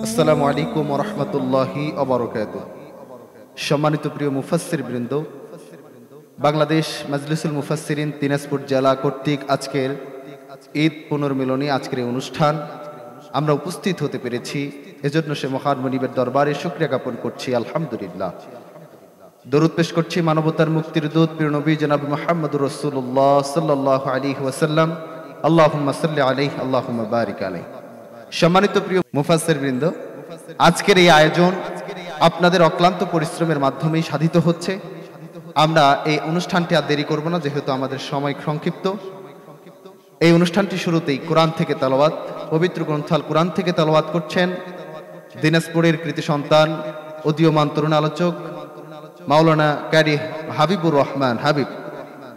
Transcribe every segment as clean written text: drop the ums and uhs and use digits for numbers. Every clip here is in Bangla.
আসসালামু আলাইকুম ওয়া রাহমাতুল্লাহি ওয়া বারাকাতুহু। সম্মানিত প্রিয় মুফাসসির বৃন্দ, বাংলাদেশ মাজলিসুল মুফাসসিরিন দিনাজপুর জেলা কর্তৃক আজকের ঈদ পুনর্মিলনী আজকের এই অনুষ্ঠান আমরা উপস্থিত হতে পেরেছি, এজন্য সে মহান মুনিবের দরবারে শুকরিয়া জ্ঞাপন করছি। আলহামদুলিল্লাহ। দরুদ পেশ করছি মানবতার মুক্তির দূত প্রিয় নবী জনাব মুহাম্মদুর রাসূলুল্লাহ সাল্লাল্লাহু আলাইহি ওয়াসাল্লাম। আল্লাহুম্মা সাল্লি আলাইহি আল্লাহুম্মা বারিক আলাইহি। সম্মানিত প্রিয় মুফাসসির বৃন্দ, আজকের এই আয়োজন আপনাদের অক্লান্ত পরিশ্রমের মাধ্যমেই সাধিত হচ্ছে। আমরা এই অনুষ্ঠানটি আর দেরি করব না, যেহেতু আমাদের সময় সংক্ষিপ্ত। এই অনুষ্ঠানটি শুরুতেই কোরআন থেকে তেলাওয়াত, পবিত্র গ্রন্থ আল কোরআন থেকে তেলাওয়াত করছেন দিনাজপুরের কৃতি সন্তান উদীয়মান তরুণ আলোচক মাওলানা কারি হাবিবুর রহমান হাবিব।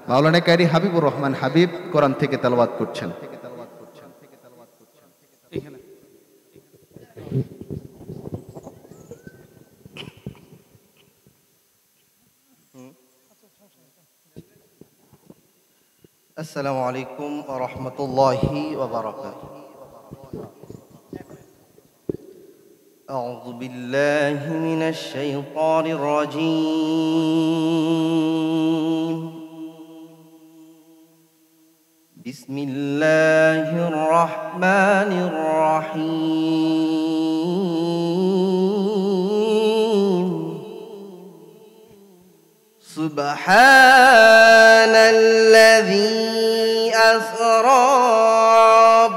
মাওলানা কারি হাবিবুর রহমান হাবিব কোরআন থেকে তেলাওয়াত করছেন। আসসালামু আলাইকুম ওয়া রাহমাতুল্লাহি ওয়া বারাকাতুহু। আউযু বিল্লাহি মিনাশ শাইতানির রাজীম। বিসমিল্লাহির রাহমানির রাহিম। সুবহানাল্লাযী أسرى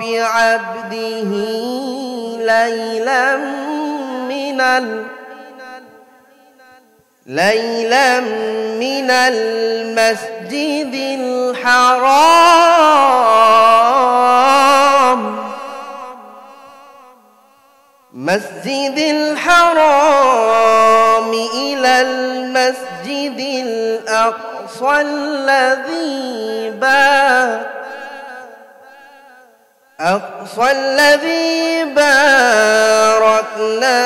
بعبده ليلا من المسجد الحرام مسجد الحرام إلى المسجد الأقصى الذي باركنا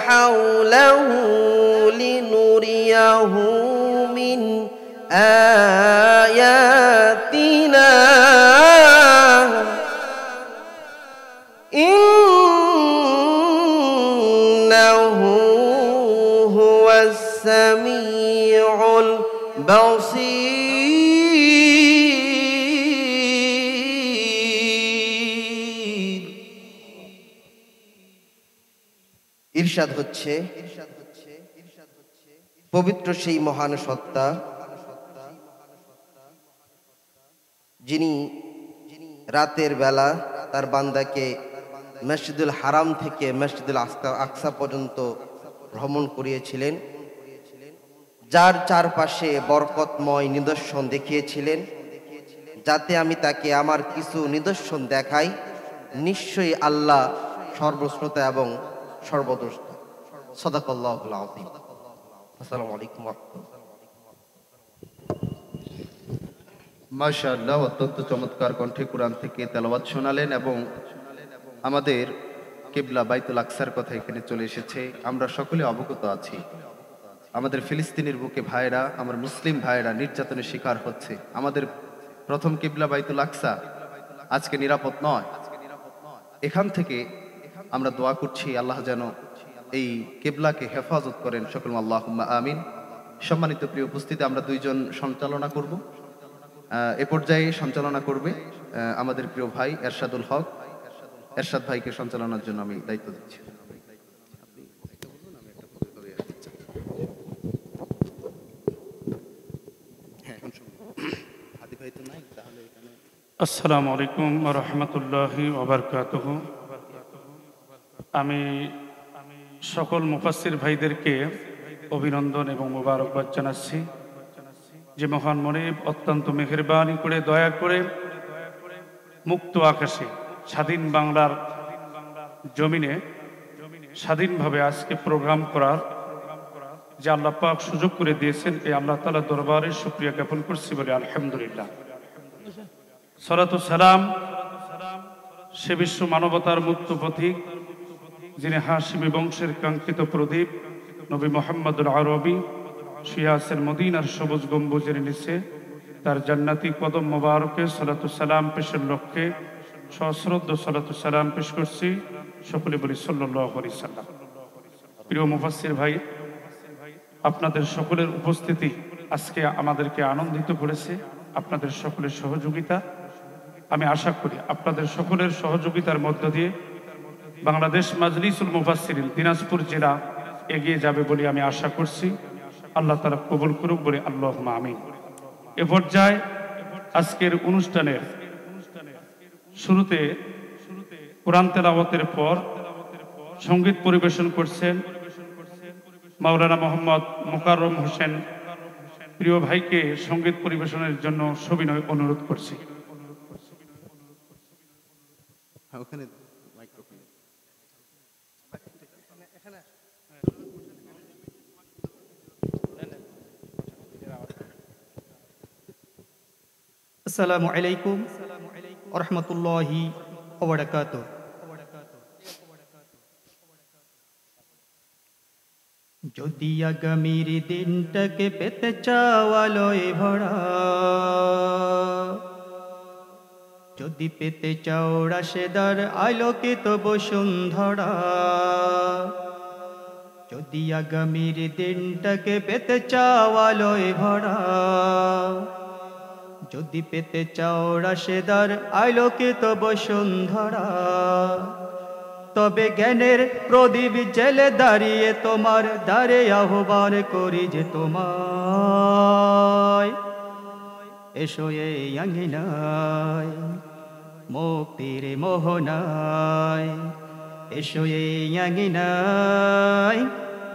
حوله لنريه من آياتنا إنه هو السميع البصير ইরশাদ হচ্ছে পবিত্র সেই মহান সত্তা যিনি রাতের বেলা তার বান্দাকে মসজিদুল হারাম থেকে মসজিদুল আকসা পর্যন্ত ভ্রমণ করিয়েছিলেন, যার চারপাশে বরকতময় নিদর্শন দেখিয়েছিলেন, যাতে আমি তাকে আমার কিছু নিদর্শন দেখাই। নিশ্চয়ই আল্লাহ সর্বশ্রোতা এবং সর্বদ্রষ্টা। সাদাকাল্লাহুল আযীম। আসসালামু আলাইকুম ওয়া রাহমাতুল্লাহ। মাশাআল্লাহ, অত্যন্ত চমৎকার কণ্ঠে কোরআন থেকে তেলাওয়াত শোনালেন এবং আমাদের কিবলা বাইতুল আকসার কথা এখানে চলে এসেছে। আমরা সকলে অবগত আছি, আমাদের ফিলিস্তিনের বুকে ভাইরা, আমার মুসলিম ভাইরা নির্যাতনের শিকার হচ্ছে। আমাদের প্রথম কিবলা বাইতুল আকসা আজকে নিরাপদ নয়। এখান থেকে আমরা দোয়া করছি আল্লাহ যেন এই কিবলাকে হেফাজত করেন। সকল আল্লাহুম্মা আমিন। সম্মানিত প্রিয় উপস্থিতি, আমরা দুইজন সঞ্চালনা করব। এ পর্যায়ে সঞ্চালনা করবে আমাদের প্রিয় ভাই এরশাদুল হক। এরশাদ ভাইকে সঞ্চালনার জন্য আমি দায়িত্ব দিচ্ছি। আসসালামু আলাইকুম ওয়া রাহমাতুল্লাহি ওয়া বারাকাতুহু। আমি সকল মুফাসসির ভাইদেরকে অভিনন্দন এবং মোবারকবাদ জানাচ্ছি যে মহান মনিব অত্যন্ত মেহেরবানি করে দয়া করে মুক্ত আকাশে স্বাধীন বাংলার জমিনে স্বাধীনভাবে আজকে প্রোগ্রাম করার যে আল্লাহ পাক সুযোগ করে দিয়েছেন, এই আল্লাহ তাআলা দরবারে শুকরিয়া জ্ঞাপন করছি বলে আলহামদুলিল্লাহ। সালাতু সালাম সে বিশ্ব মানবতার মুক্ত পথিক, যিনি হাশিমি বংশের কাঙ্ক্ষিত প্রদীপ নবী মুহাম্মদুল আরবি শিয়াসের মদিনার সবুজ গম্বুজের নিচে তার জান্নাতি কদম মোবারকে সালাতু সালাম পেশের লক্ষ্যে সশ্রদ্ধ সালাতু সালাম পেশ করছি। সকলে বলি সাল্লাল্লাহু আলাইহি সাল্লাম। প্রিয় মুফাসসির ভাই, আপনাদের সকলের উপস্থিতি আজকে আমাদেরকে আনন্দিত করেছে। আপনাদের সকলের সহযোগিতা, আমি আশা করি আপনাদের সকলের সহযোগিতার মধ্য দিয়ে বাংলাদেশ মাজলিসুল মুফাসসিরিন দিনাজপুর জেলা এগিয়ে যাবে বলে আমি আশা করছি। আল্লাহ তাআলা কবুল করুক বলে আল্লাহুম্মা আমিন। এ পর্যায়ে আজকের অনুষ্ঠানের শুরুতে কোরআন তেলাওয়াতের পর সঙ্গীত পরিবেশন করছেন মাওলানা মোহাম্মদ মোকাররম হোসেন। প্রিয় ভাইকে সঙ্গীত পরিবেশনের জন্য সবিনয় অনুরোধ করছি। আসসালামু আলাইকুম ওয়া রাহমাতুল্লাহি ওয়া বারাকাতুহু। যদি আগামীর দিনটাকে পেতে চাও আলোয় ভরা, যদি পেতে চাও রাশেদার আলোকিত বসুন্ধরা, যদি আগামীর দিনটাকে পেতে চাও আলোয় ভরা, যদি পেতে চাও রাশেদার আলোকিত বসুন্ধরা, তবে জ্ঞানের প্রদীপ জেলে দাঁড়িয়ে তোমার দ্বারে আহ্বান করি যে তোমায়, এসো এই আঙ্গিনায় মুক্তির মোহনায়, এসো এই আঙ্গিনায়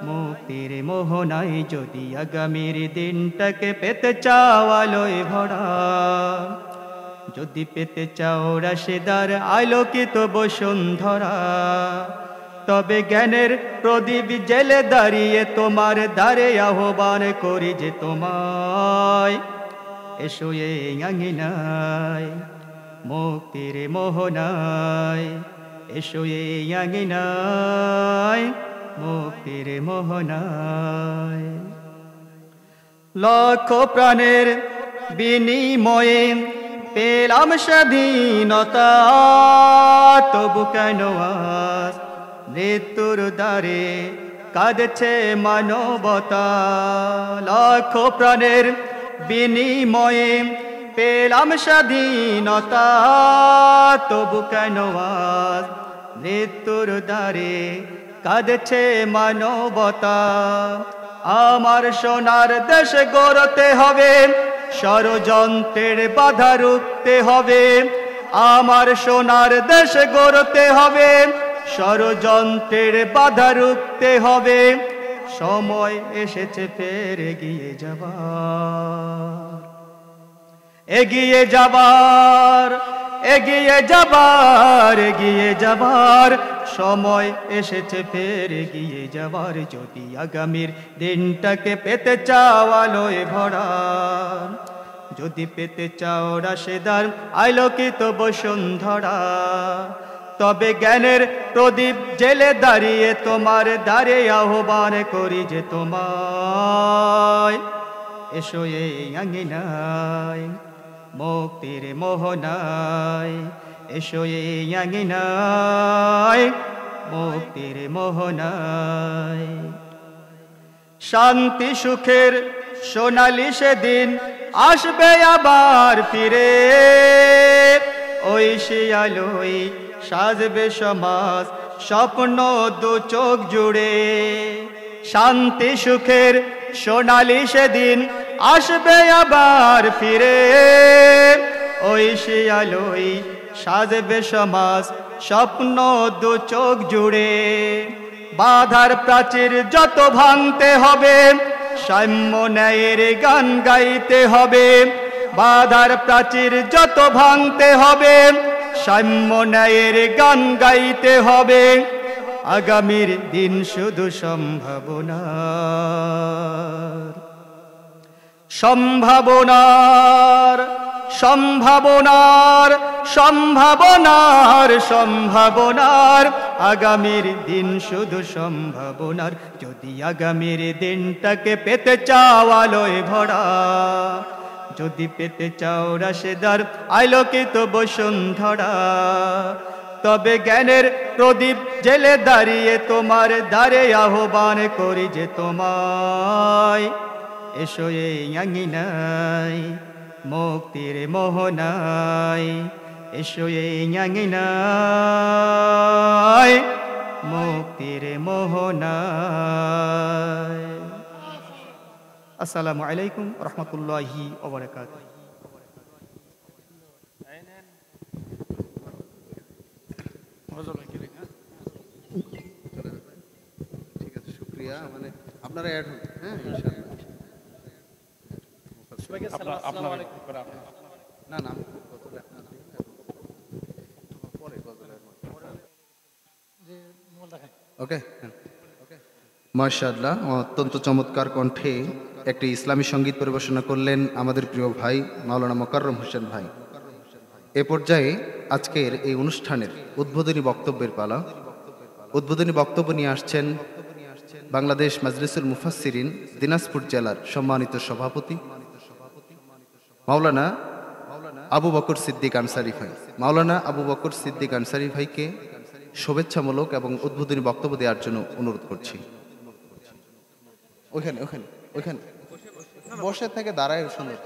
মুক্তির মোহনায়। যদি আগামীর দিনটাকে পেতে চাও আলোয় ভরা, যদি পেতে চাও রাশেদার আলোকিত বসুন্ধরা, তবে জ্ঞানের প্রদীপ জেলে দাঁড়িয়ে তোমার দ্বারে আহ্বান করি যে তোমায়, এসো এই আঙিনায় মুক্তির মোহনায়, এসো এই আঙিনায় মুক্তির মোহনায়। লক্ষ প্রাণের বিনিময়ে পেলাম স্বাধীনতা, তবু কেন আজ মৃত্যুর দ্বারে কাঁদছে মানবতা। লক্ষ প্রাণের বিনিময়ে পেলাম স্বাধীনতা, তবু কেন আজ মৃত্যুর দ্বারে কাঁদছে মানবতা। আমার সোনার দেশ গড়তে হবে, ষড়যন্ত্রের বাধা রুখতে হবে। আমার সোনার দেশ গড়তে হবে, ষড়যন্ত্রের বাধা রুখতে হবে। সময় এসেছে ফের এগিয়ে যাবার, এগিয়ে যাবার, এগিয়ে যাবার, এগিয়ে যাবার। সময় এসেছে ফের এগিয়ে যাবার। যদি আগামীর দিনটাকে পেতে চাও আলোয় ভরা, যদি পেতে চাও রাশেদার আলোকিত বসুন্ধরা, তবে জ্ঞানের প্রদীপ জেলে দাঁড়িয়ে তোমার দ্বারে আহ্বান করি যে তোমায়, এসো এই আঙিনায় মুক্তির মোহনায়, এসো এই আঙিনায় মুক্তির মোহনায়। শান্তি সুখের সোনালি সেদিন আসবে আবার ফিরে, ওই শিয়ালোই সাজবে সমাজ স্বপ্ন দু চোখ জুড়ে। শান্তি সুখের সোনালি সেদিন আসবে আবার ফিরে, ওই শিয়ালোই সাজবে সমাজ স্বপ্ন দু চোখ জুড়ে। বাধার প্রাচীর যত ভাঙতে হবে, সাম্য ন্যায়ের গান গাইতে হবে। বাধার প্রাচীর যত ভাঙতে হবে, সাম্য ন্যায়ের গান গাইতে হবে। আগামীর দিন শুধু সম্ভাবনার, সম্ভাবনার, সম্ভাবনার, সম্ভাবনার, সম্ভাবনার। আগামীর দিন শুধু সম্ভাবনার। যদি আগামীর দিনটাকে পেতে চাও আলোয় ভরা, যদি পেতে চাও রাশেদার আলোকিত বসুন্ধরা, তবে জ্ঞানের প্রদীপ জেলে দাঁড়িয়ে তোমার দ্বারে আহ্বান করি যে তোমায়, এসো এই আঙিনায় মুক্তির মোহনায়, এসো এই আঙিনায় মুক্তির মোহনায়। আসসালামু আলাইকুম রহমতুল্লাহি ওয়া বারাকাতুহু। ঠিক আছে, শুকরিয়া। মানে আপনারা অ্যাড হন, হ্যাঁ ইনশাআল্লাহ। না না ওকে, মাশাআল্লাহ। অত্যন্ত চমৎকার কণ্ঠে একটি ইসলামী সঙ্গীত পরিবেশনা করলেন আমাদের প্রিয় ভাই মাওলানা মোকাররম হোসেন ভাই। এ পর্যায়ে আজকের এই অনুষ্ঠানের উদ্বোধনী বক্তব্যের পালা। উদ্বোধনী বক্তব্য নিয়ে আসছেন বাংলাদেশ মাজলিসুল মুফাসসিরিন দিনাজপুর জেলার সম্মানিত সভাপতি মাওলানা আবু বকর সিদ্দিক আনসারী ভাই। মাওলানা আবু বকর সিদ্দিক আনসারী ভাইকে শুভেচ্ছামূলক এবং উদ্বোধনী বক্তব্য দেওয়ার জন্য অনুরোধ করছি। ওইখানে ওইখানে ওইখানে বসে থেকে দাঁড়ায় সুন্দর।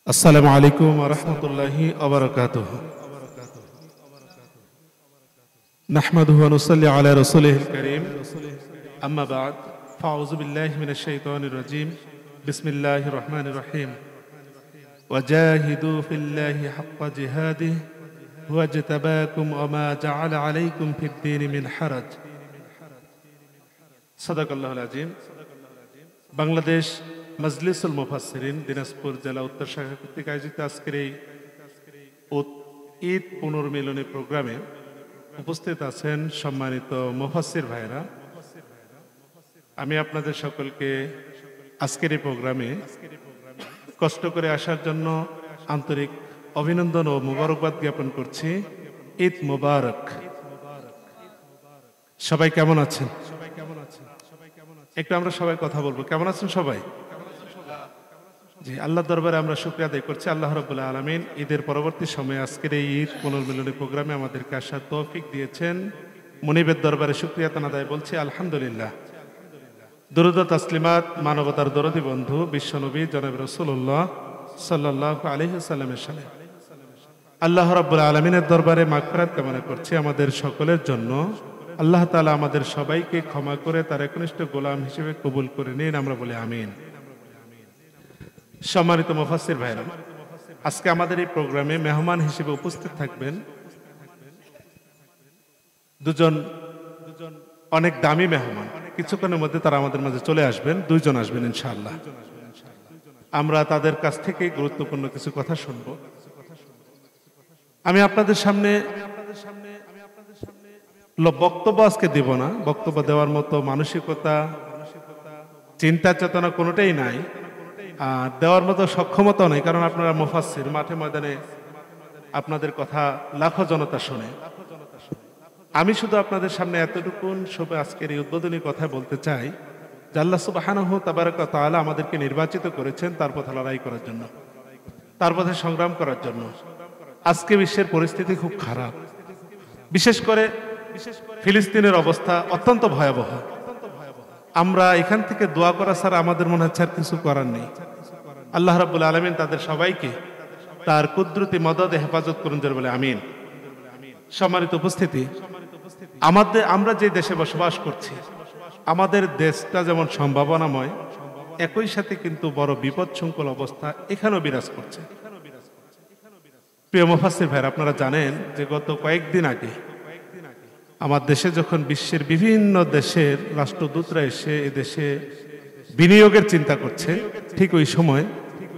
আসসালামু আলাইকুম ওয়া রাহমাতুল্লাহি ওয়া বারাকাতুহু। নাহমাদুহু ওয়া নুসাল্লি আলা রাসূলিহিল কারীম। আম্মা বা'দ, ফাউযু বিল্লাহি মিনাশ শাইতানির রাজীম। বিসমিল্লাহির রহমানির রহিম। ওয়াজাহিদু ফিল্লাহি হাক্কা জিহাদিহি হুয়া ইজতাবাকুম ওয়া মা জাআলা আলাইকুম ফিদ-দীনি মিন হারাজ। সাদাকাল্লাহুল আযীম। বাংলাদেশ মজলিসুল মুফাসসিরিন দিনাজপুর জেলা উত্তর শাখা কর্তৃক আয়োজিত আজকের এই ঈদ পুনর্মিলনী প্রোগ্রামে উপস্থিত আছেন সম্মানিত মুফাসসির ভাইরা। আমি আপনাদের সকলকে আজকের এই প্রোগ্রামে কষ্ট করে আসার জন্য আন্তরিক অভিনন্দন ও মোবারকবাদ জ্ঞাপন করছি। ঈদ মোবারক। সবাই কেমন আছেন? একটু আমরা সবাই কথা বলবো। কেমন আছেন সবাই? জি, আল্লাহর দরবারে আমরা শুকরিয়া আদায় করছি। আল্লাহ রাব্বুল আলামিন ঈদের পরবর্তী সময়ে আজকের এই ঈদ পুনর্মিলনী প্রোগ্রামে আমাদেরকে আসার তৌফিক দিয়েছেন। মুনিবের দরবারে শুকরিয়া আদায় বলছি আলহামদুলিল্লাহ। দুরূদ ও তাসলিমাত মানবতার দরদী বন্ধু বিশ্বনবী জনাব রাসূলুল্লাহ সাল্লাল্লাহু আলাইহি ওয়াসাল্লামের সাথে আল্লাহ রাব্বুল আলামিনের দরবারে মাগফিরাত কামনা করছি আমাদের সকলের জন্য। আল্লাহ তাআলা আমাদের সবাইকে ক্ষমা করে তার একনিষ্ঠ গোলাম হিসেবে কবুল করে নিন, আমরা বলি আমিন। সম্মানিত মুফাসসির ভাইরা, আজকে আমাদের এই প্রোগ্রামে মেহমান হিসেবে উপস্থিত থাকবেন দুজন অনেক দামি মেহমান। কিছুক্ষণের মধ্যে তারা আমাদের মাঝে চলে আসবেন, দুইজন আসবেন ইনশাআল্লাহ। আমরা তাদের কাছ থেকে গুরুত্বপূর্ণ কিছু কথা শুনব। আমি আপনাদের সামনে বক্তব্য আজকে দিব না, বক্তব্য দেওয়ার মতো মানসিকতা চিন্তা চেতনা কোনোটাই নাই, দেওয়ার মতো সক্ষমতাও নেই, কারণ আপনারা মুফাসসির, মাঠে ময়দানে আপনাদের কথা লাখো জনতা শোনে। আমি শুধু আপনাদের সামনে এতটুকুন সবে আজকের এই উদ্বোধনী কথা বলতে চাই যে আল্লাহ সুবহানাহু তাবারাকা ওয়া তাআলা আমাদেরকে নির্বাচিত করেছেন তার পথে লড়াই করার জন্য, তার পথে সংগ্রাম করার জন্য। আজকে বিশ্বের পরিস্থিতি খুব খারাপ, বিশেষ করে ফিলিস্তিনের অবস্থা অত্যন্ত ভয়াবহ। আমরা এখান থেকে দোয়া করা ছাড়া আমাদের মনে হচ্ছে আর কিছু করার নেই। আল্লাহ রাব্বুল আলামিন তাদের সবাইকে তার কুদরতি মদদে হেফাজত করুন জোরে বলে আমিন। সম্মানিত উপস্থিতি, আমরা যে দেশে বসবাস করছি, আমাদের দেশটা যেমন সম্ভাবনাময়, একই সাথে কিন্তু বড় বিপদসংকুল অবস্থা এখানেও বিরাজ করছে। প্রিয় মুফাসসির ভাইরা, আপনারা জানেন যে গত কয়েকদিন আগে আমার দেশে যখন বিশ্বের বিভিন্ন দেশের রাষ্ট্রদূতরা এসে এ দেশে বিনিয়োগের চিন্তা করছে, ঠিক ওই সময়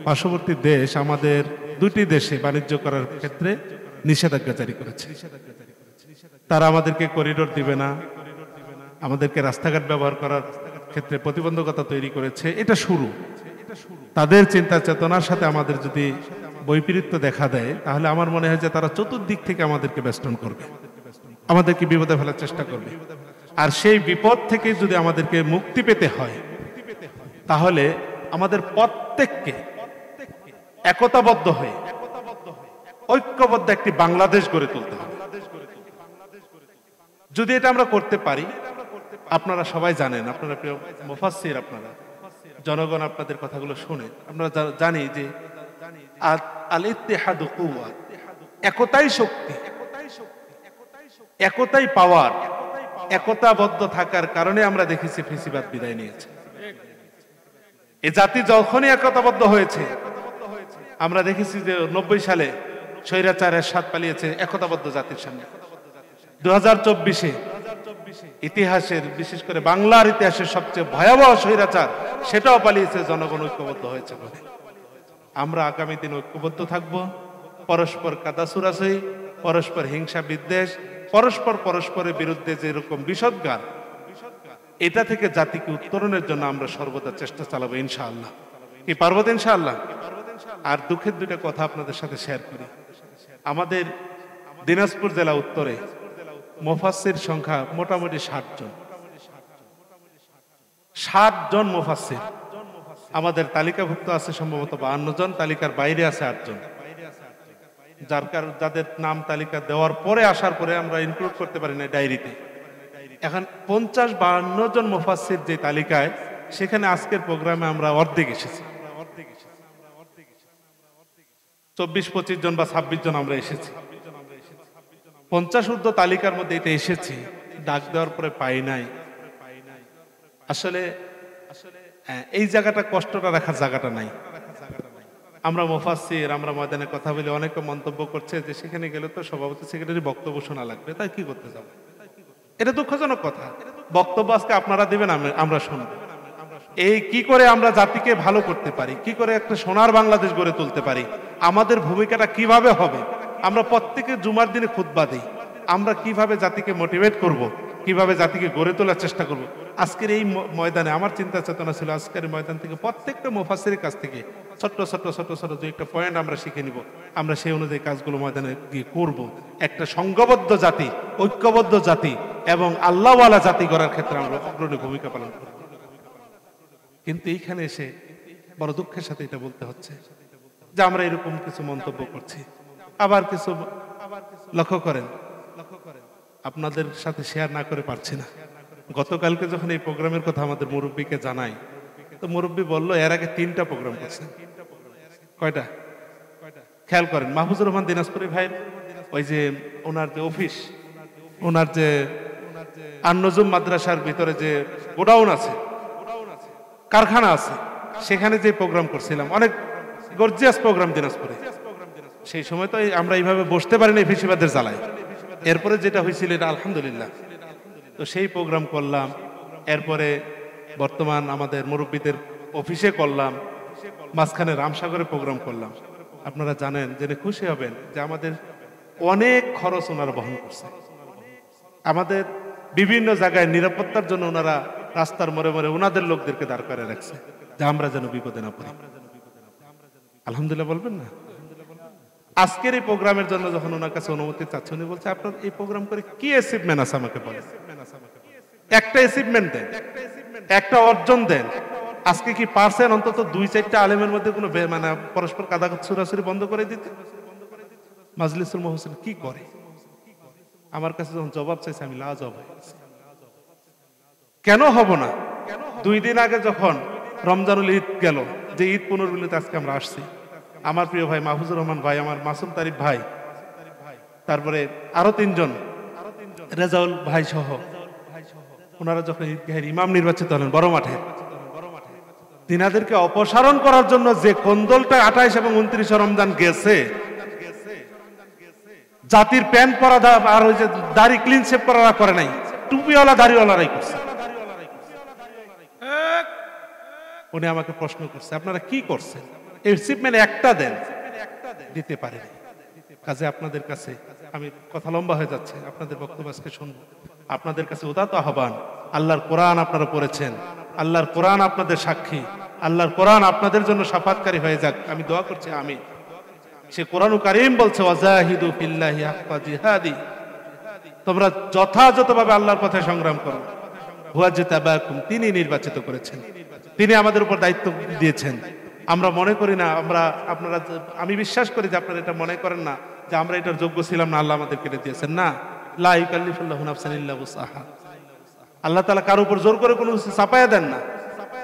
পার্শ্ববর্তী দেশ আমাদের দুটি দেশে বাণিজ্য করার ক্ষেত্রে নিষেধাজ্ঞা জারি করেছে। তারা আমাদেরকে করিডোর দিবে না, আমাদেরকে রাস্তাঘাট ব্যবহার করার ক্ষেত্রে প্রতিবন্ধকতা তৈরি করেছে। এটা শুরু। তাদের চিন্তা চেতনার সাথে আমাদের যদি বৈপরীত্য দেখা দেয়, তাহলে আমার মনে হয় যে তারা চতুর্দিক থেকে আমাদেরকে বেষ্টন করবে, আমাদেরকে বিপদে ফেলার চেষ্টা করবে। আর সেই বিপদ থেকে যদি আমাদেরকে মুক্তি পেতে হয়, তাহলে আমাদের প্রত্যেককে একতাবদ্ধ হয়ে ঐক্যবদ্ধ একটি বাংলাদেশ গড়ে তুলতে হবে। যদি এটা আমরা করতে পারি, আপনারা সবাই জানেন, আপনারা প্রিয় মুফাসসির, আপনারা জনগণ আপনাদের কথাগুলো শুনে আমরা জানি যে আল ইত্তিহাদু কুওয়া, একতাই শক্তি, একতাই পাওয়ার। একতাবদ্ধ থাকার কারণে আমরা দেখেছি ফেসিবাদ বিদায় নিয়েছে। এই জাতি যখনই একতাবদ্ধ হয়েছে, আমরা দেখেছি যে 90 সালে স্বৈরাচারের স্বাদ পালিয়েছে একতাবদ্ধ জাতির সামনে। 2024-এ ইতিহাসের, বিশেষ করে বাংলার ইতিহাসের সবচেয়ে ভয়াবহ স্বৈরাচার, সেটাও পালিয়েছে জনগণ ঐক্যবদ্ধ হয়েছে বলে। আমরা আগামী দিন ঐক্যবদ্ধ থাকব, পরস্পর কাদাছুড়াছুড়ি, পরস্পর হিংসা বিদ্বেষ, পরস্পরের বিরুদ্ধে যেরকম বিষদগার, এটা থেকে জাতিকে উত্তরণের জন্য আমরা সর্বদা চেষ্টা চালাবো ইনশাআল্লাহ। কি পারবো ইনশাআল্লাহ? আর দুঃখের দুইটা কথা আপনাদের সাথে শেয়ার করি। আমাদের দিনাজপুর জেলা উত্তরে মুফাসসির সংখ্যা মোটামুটি 60 জন। 60 জন মুফাসসির। আমাদের তালিকাভুক্ত আছে সম্ভবত 52 জন, তালিকার বাইরে আছে 8 জন। যাদের নাম তালিকা দেওয়ার পরে, আসার পরে আমরা ইনক্লুড করতে পারি না ডায়েরিতে। এখন 50-52 জন মুফাসসির যে তালিকায়, সেখানে আজকের প্রোগ্রামে আমরা অর্ধেক এসেছি। 24-25 জন বা 26 জন আমরা এসেছি। 50 ঊর্ধ্ব তালিকার মধ্যে এটা এসেছি, ডাক দেওয়ার পরে পাই নাই। আসলে এই জায়গাটা, কষ্টটা রাখার জায়গাটা নাই। আমরা মুফাসসির, আমরা ময়দানে কথা বলে অনেকে মন্তব্য করছে যে সেখানে গেলে তো সভাপতি সেক্রেটারি বক্তব্য শোনা লাগবে, তাই কি করতে যাব? এটা দুঃখজনক কথা। বক্তব্য আজকে আপনারা দিবেন, আমরা শুনবো। এই কি করে আমরা জাতিকে ভালো করতে পারি, কি করে একটা সোনার বাংলাদেশ গড়ে তুলতে পারি, আমাদের ভূমিকাটা কিভাবে হবে। আমরা প্রত্যেকে জুমার দিনে খুতবা দিই, আমরা কিভাবে জাতিকে মোটিভেট করব, কিভাবে জাতিকে গড়ে তোলার চেষ্টা করব। আজকের এই ময়দানে আমার চিন্তা চেতনা ছিল আজকের ময়দান থেকে প্রত্যেকটা মুফাসসিরের কাছ থেকে ছোট্ট ছোট্ট ছোট্ট ছোট্ট দুই একটা পয়েন্ট আমরা শিখে নিব, আমরা সেই অনুযায়ী কাজগুলো ময়দানে গিয়ে করব। একটা সংঘবদ্ধ জাতি, ঐক্যবদ্ধ জাতি এবং আল্লাহওয়ালা জাতি গড়ার ক্ষেত্রে আমরা অগ্রণী ভূমিকা পালন করব। কিন্তু এইখানে এসে বড় দুঃখের সাথে এটা বলতে হচ্ছে যে আমরা এরকম কিছু মন্তব্য করছি। আবার কিছু লক্ষ্য করেন, আপনাদের সাথে শেয়ার না করে পারছি না। গতকালকে যখন এই প্রোগ্রামের কথা আমাদের মুরব্বীকে জানাই, তো মুরব্বী বলল এর আগে 3টা প্রোগ্রাম করছেন। কয়টা? খেয়াল করেন, মাহফুজুর রহমান দিনাজপুরি ভাইয়ের ওই যে ওনার যে অফিস, ওনার যে আন-নজুম মাদ্রাসার ভিতরে যে গোডাউন আছে, কারখানা আছে, সেখানে যে প্রোগ্রাম করছিলাম, অনেক গর্জিয়াস প্রোগ্রাম দিনাজপুরে। সেই সময় তো আমরা এইভাবে বসতে পারিনি ফেসিবাদের জ্বালায়। এরপরে যেটা হয়েছিল এটা আলহামদুলিল্লাহ। তো সেই প্রোগ্রাম করলাম, এরপরে বর্তমান আমাদের মুরব্বীদের অফিসে করলাম, মাঝখানে রামসাগরে প্রোগ্রাম করলাম। আপনারা জানেন, জেনে খুশি হবেন যে আমাদের অনেক খরচ ওনারা বহন করছে। আমাদের বিভিন্ন জায়গায় নিরাপত্তার জন্য ওনারা রাস্তার মোড়ে মোড়ে ওনাদের লোকদেরকে দাঁড় করে রাখছে, যে আমরা যেন বিপদে না পড়ি। আলহামদুলিল্লাহ বলবেন না? আজকের এই প্রোগ্রামের জন্য যখন ওনার কাছে অনুমতি চাচ্ছে, উনি বলছে আপনার এই প্রোগ্রাম করে কি অ্যাচিভমেন্ট আছে আমাকে বলেন, একটা অ্যাচিভমেন্ট দেন, একটা অর্জন দেন। আজকে কি পারছেন অন্তত 2-4টা আলেমের মধ্যে কোনো মানে পরস্পর কাদা ছুরাছুরি বন্ধ করে দিতে? মাজলিসুল মুহসিন কি করে? আমার কাছে যখন জবাব চাইছে আমি লাজবাব হয়ে গেছি। কেন হব না? 2 দিন আগে যখন রমজানুল ঈদ গেল, যে ঈদ পুনর্মিলনীতে আজকে আমরা আসছি, আমার প্রিয় ভাই মাহফুজুর রহমান ভাই, আমার মাসুম তারিফ ভাই, তারপরে আরো 3 জন রেজাউল ভাই সহ ওনারা যখন ঈদগাহের ইমাম নির্বাচিত হলেন বড় মাঠে, তিনাদেরকে অপসারণ করার জন্য যে কোন্দলটা 28 এবং 29 রমজান গেছে, জাতির প্যান্ট পরা আর ওই যে দাড়ি ক্লিন শেভ করা করে নাই, টুপিওয়ালা দাড়িওয়ালারাই করছে। উনি আমাকে প্রশ্ন করছে আপনারা কি করছেন, অ্যাচিভমেন্ট একটা দেন, দিতে পারেন। কাজে আপনাদের কাছে আমি কথা লম্বা হয়ে যাচ্ছে, আপনাদের বক্তব্য আজকে শুনবো। আপনাদের কাছে উদাত্ত আহ্বান, আল্লাহর কোরআন আপনারা পড়েছেন, আল্লাহর কোরআন আপনাদের সাক্ষী, আল্লাহর কোরআন আপনাদের জন্য শাফাতকারী হয়ে যাক, আমি দোয়া করছি আমি। সে কোরআন কারীম বলছে ওয়াজাহিদু ফিল্লাহি হাক্কা জিহাদি, তোমরা যথাযথভাবে আল্লাহর পথে সংগ্রাম করো। হুয়া জিতাবাকুম, তিনি নির্বাচিত করেছেন, তিনি আমাদের উপর দায়িত্ব দিয়েছেন। আমরা মনে করি না, আমি বিশ্বাস করি যে আপনারা এটা মনে করেন না যে আমরা এটার যোগ্য ছিলাম না, আল্লাহ আমাদের কেটে দিয়েছেন। না, লা ইউকাল্লিফুল্লাহু নাফসান ইল্লা উসআহা, আল্লাহ তাআলা কারো উপর জোর করে কোনো কিছু চাপায়া দেন না।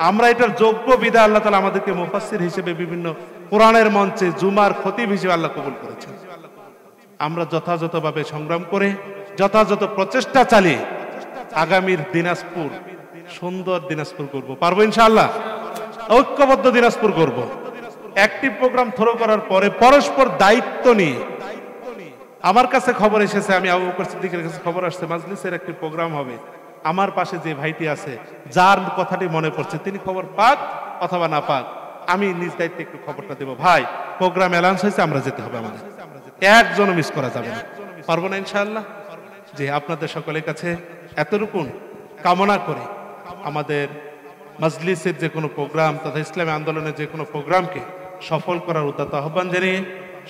আমরা এটার যোগ্য বিধায় আল্লাহ তাআলা আমাদেরকে মুফাসসির হিসেবে বিভিন্ন কোরআনের মঞ্চে জুমার খতিব হিসেবে আল্লাহ কবুল করেছেন। আমরা যথাযথভাবে সংগ্রাম করে যথাযথ প্রচেষ্টা চালিয়ে আগামীর দিনাজপুর সুন্দর দিনাজপুর করব, পারবো ইনশাআল্লাহ। ঐক্যবদ্ধ দিনাজপুর করব। অ্যাক্টিভ প্রোগ্রাম থ্রো করার পরে পরস্পর দায়িত্ব নিয়ে, আমার কাছে খবর এসেছে, আমি আবু বকর সিদ্দিকের কাছে খবর আসছে মাজলিসের একটি প্রোগ্রাম হবে, আমার পাশে যে ভাইটি আছে যার কথাটি মনে পড়ছে তিনি খবর পাক অথবা না পাক, আমি নিজ দায়িত্বে একটু খবরটা দেবো, ভাই প্রোগ্রাম অ্যালাউন্স হয়েছে, আমরা যেতে হবে, আমাদের একজনও মিস করা যাবে না, পারবো না ইনশাআল্লাহ। যে আপনাদের সকলের কাছে এতটুকু কামনা করে আমাদের মাজলিসের যে কোনো প্রোগ্রাম তথা ইসলামী আন্দোলনের যে কোনো প্রোগ্রামকে সফল করার উদ্যত আহ্বান জানিয়ে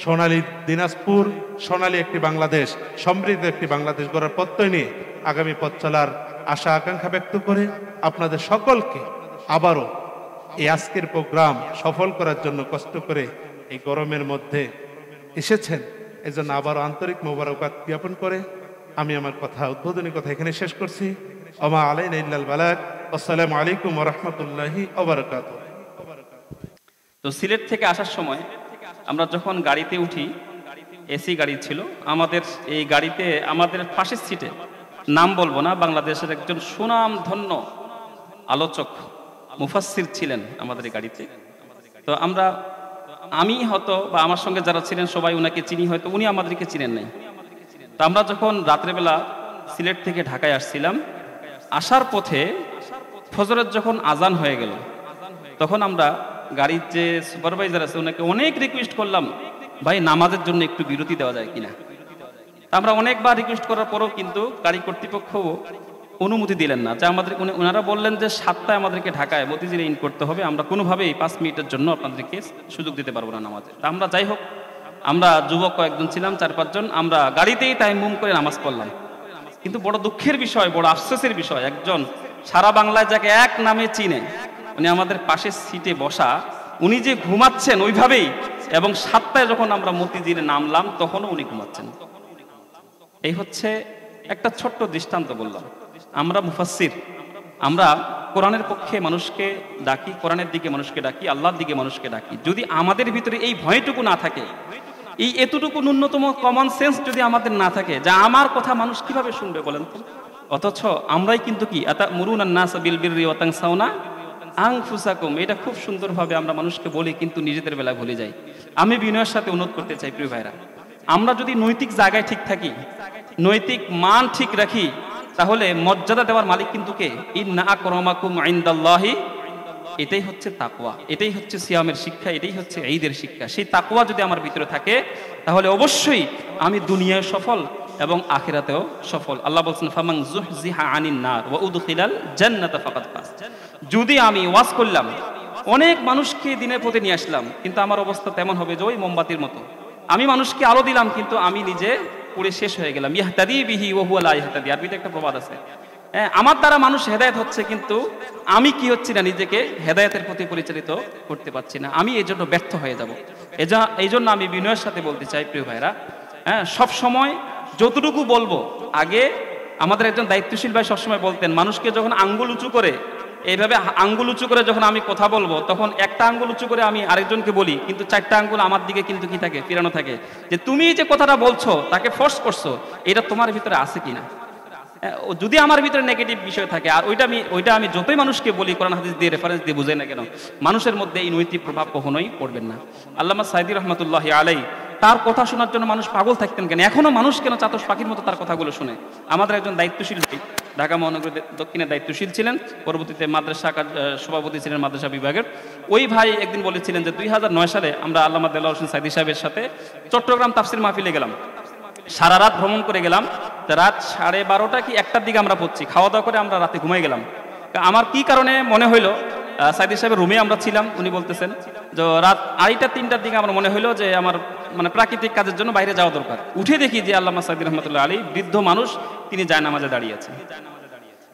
সোনালী দিনাজপুর, সোনালী একটি বাংলাদেশ, সমৃদ্ধ একটি বাংলাদেশ গড়ার প্রত্যয় নিয়ে আগামী পথ চলার আশা আকাঙ্ক্ষা ব্যক্ত করে আপনাদের সকলকে আবারও এই আজকের প্রোগ্রাম সফল করার জন্য কষ্ট করে এই গরমের মধ্যে এসেছেন, এজন্য আবারও আন্তরিক মোবারকবাদ জ্ঞাপন করে আমি আমার কথা, উদ্বোধনী কথা এখানে শেষ করছি। ওমা আলাইনা ইল্লাল বালাগ। আসসালামু আলাইকুম ওয়া রাহমাতুল্লাহি ওয়া বারাকাতুহু। তো সিলেট থেকে আসার সময় আমরা যখন গাড়িতে উঠি, এসি গাড়ি ছিল আমাদের, এই গাড়িতে আমাদের পাশের সিটে, নাম বলবো না, বাংলাদেশের একজন সুনামধন্য আলোচক মুফাসসির ছিলেন আমাদের এই গাড়িতে। তো আমি হয়তো বা আমার সঙ্গে যারা ছিলেন সবাই ওনাকে চিনি, হয়তো উনি আমাদেরকে চিনেন নাই। তো আমরা যখন রাত্রেবেলা সিলেট থেকে ঢাকায় আসছিলাম, আসার পথে ফজরের যখন আজান হয়ে গেল তখন আমরা গাড়ির যে সুপারভাইজার আছে ওনাকে অনেক রিকোয়েস্ট করলাম, ভাই নামাজের জন্য একটু বিরতি দেওয়া যায় কিনা। আমরা অনেকবার রিকোয়েস্ট করার পরেও কিন্তু গাড়ি কর্তৃপক্ষ অনুমতি দিলেন না, যে আমাদের ওনারা বললেন যে 7টায় আমাদেরকে ঢাকায় মতিঝিলে ইন করতে হবে, আমরা কোনোভাবেই 5 মিনিটের জন্য আপনাদেরকে সুযোগ দিতে পারবো না নামাজে। তা আমরা যাই হোক, আমরা যুবক কয়েকজন ছিলাম 4-5 জন, আমরা গাড়িতেই তায়াম্মুম করে নামাজ পড়লাম। কিন্তু বড় দুঃখের বিষয়, বড় আফসোসের বিষয়, একজন সারা বাংলায় যাকে এক নামে চিনে উনি আমাদের পাশের সিটে বসা, উনি যে ঘুমাচ্ছেন ওইভাবেই, এবং 7টায় যখন আমরা মতিঝিলে নামলাম তখনও উনি ঘুমাচ্ছেন। এই হচ্ছে একটা ছোট্ট দৃষ্টান্ত বললাম। আমরা মুফাসসির, আমরা কোরআনের পক্ষে মানুষকে ডাকি, কোরআনের দিকে মানুষকে ডাকি, আল্লাহর দিকে মানুষকে ডাকি। যদি আমাদের ভিতরে এই ভয়টুকু না থাকে, এই এতটুকু ন্যূনতম কমন সেন্স যদি আমাদের না থাকে, যা আমার কথা মানুষ কিভাবে শুনবে বলেন তো? অথচ আমরাই কিন্তু কি আতা'মুরুনান নাসা বিল বিররি ওয়া তানসাউনা আনফুসাকুম, এটা খুব সুন্দরভাবে আমরা মানুষকে বলি, কিন্তু নিজেদের বেলায় ভুলে যাই। আমি বিনয়ের সাথে অনুরোধ করতে চাই প্রিয় ভাইরা, আমরা যদি নৈতিক জায়গায় ঠিক থাকি, নৈতিক মান ঠিক রাখি, তাহলে মর্যাদা দেওয়ার মালিক কিন্তু কে? ইন্না আকরামাকুম ইনদাল্লাহি, এটাই হচ্ছে তাকওয়া, এটাই হচ্ছে সিয়ামের শিক্ষা, এটাই হচ্ছে ঈদের শিক্ষা। সেই তাকওয়া যদি আমার ভিতরে থাকে তাহলে অবশ্যই আমি দুনিয়ায় সফল এবং আখিরাতেও সফল। আল্লাহ বলছেন ফামান যুহজিহা আনিন নার ওয়া উদখিলাল জান্নাতা ফাকাদ ফাজ। যদি আমি ওয়াজ করলাম, অনেক মানুষকে দিনের পথে নিয়ে আসলাম, কিন্তু আমার অবস্থা তেমন হবে যে ওই মোমবাতির মতো, আমি মানুষকে আলো দিলাম কিন্তু আমি নিজে পুড়ে শেষ হয়ে গেলাম। ইয়াহতাদি বিহি ওয়া হুয়া লা ইয়াহতাদি, আরবিতে একটা প্রবাদ আছে, আমার দ্বারা মানুষ হেদায়েত হচ্ছে কিন্তু আমি কি হচ্ছি না, নিজেকে হেদায়েতের প্রতি পরিচালিত করতে পারছি না, আমি এই জন্য ব্যর্থ হয়ে যাব। এই জন্য আমি বিনয়ের সাথে বলতে চাই প্রিয় ভাইরা, সব সময় যতটুকু বলবো, আগে আমাদের একজন দায়িত্বশীল ভাই সবসময় বলতেন, মানুষকে যখন আঙ্গুল উঁচু করে, এইভাবে আঙ্গুল উঁচু করে যখন আমি কথা বলবো, তখন একটা আঙ্গুল উঁচু করে আমি আরেকজনকে বলি, কিন্তু 4টা আঙ্গুল আমার দিকে কিন্তু কি থাকে, ফিরানো থাকে, যে তুমি যে কথাটা বলছো তাকে ফোর্স করছো, এটা তোমার ভিতরে আছে কিনা। যদি আমার ভিতরে নেগেটিভ বিষয় থাকে, আর ওইটা আমি যতই মানুষকে বলি, কোরআন হাদিস দিয়ে রেফারেন্স দিয়ে বুঝাই না কেন, মানুষের মধ্যে এই নৈতিক প্রভাব কখনোই পড়বেন না। আল্লামা সাইদি রহমতুল্লাহি আলাই, তার কথা শোনার জন্য মানুষ পাগল থাকতেন কেন, এখনো মানুষ কেন চাতক পাখির মতো তার কথাগুলো শুনে। আমাদের একজন দায়িত্বশীল, ঢাকা মহানগর দক্ষিণে দায়িত্বশীল ছিলেন, পরবর্তীতে মাদ্রাসা সভাপতি ছিলেন মাদ্রাসা বিভাগের। ওই ভাই একদিন বলেছিলেন যে 2009 সালে আমরা আল্লামা দেলোয়ার হোসেন সাইদি সাহেবের সাথে চট্টগ্রাম তাফসির মাহফিলে গেলাম, সারা রাত ভ্রমণ করে গেলাম, রাত 12:30 কি 1টার দিকে আমরা পড়ছি, খাওয়া দাওয়া করে আমরা রাতে ঘুমাই গেলাম। আমার কি কারণে মনে হইলো, সাইদি সাহেবের রুমে আমরা ছিলাম, উনি বলতেছেন যে রাত 2:30-3টার দিকে আমার মনে হইলো যে আমার প্রাকৃতিক কাজের জন্য বাইরে যাওয়া দরকার। উঠে দেখি যে আল্লামা সাইদি রহমতুল্লাহ আলী, বৃদ্ধ মানুষ, তিনি জায়নামাজে দাঁড়িয়ে আছেন।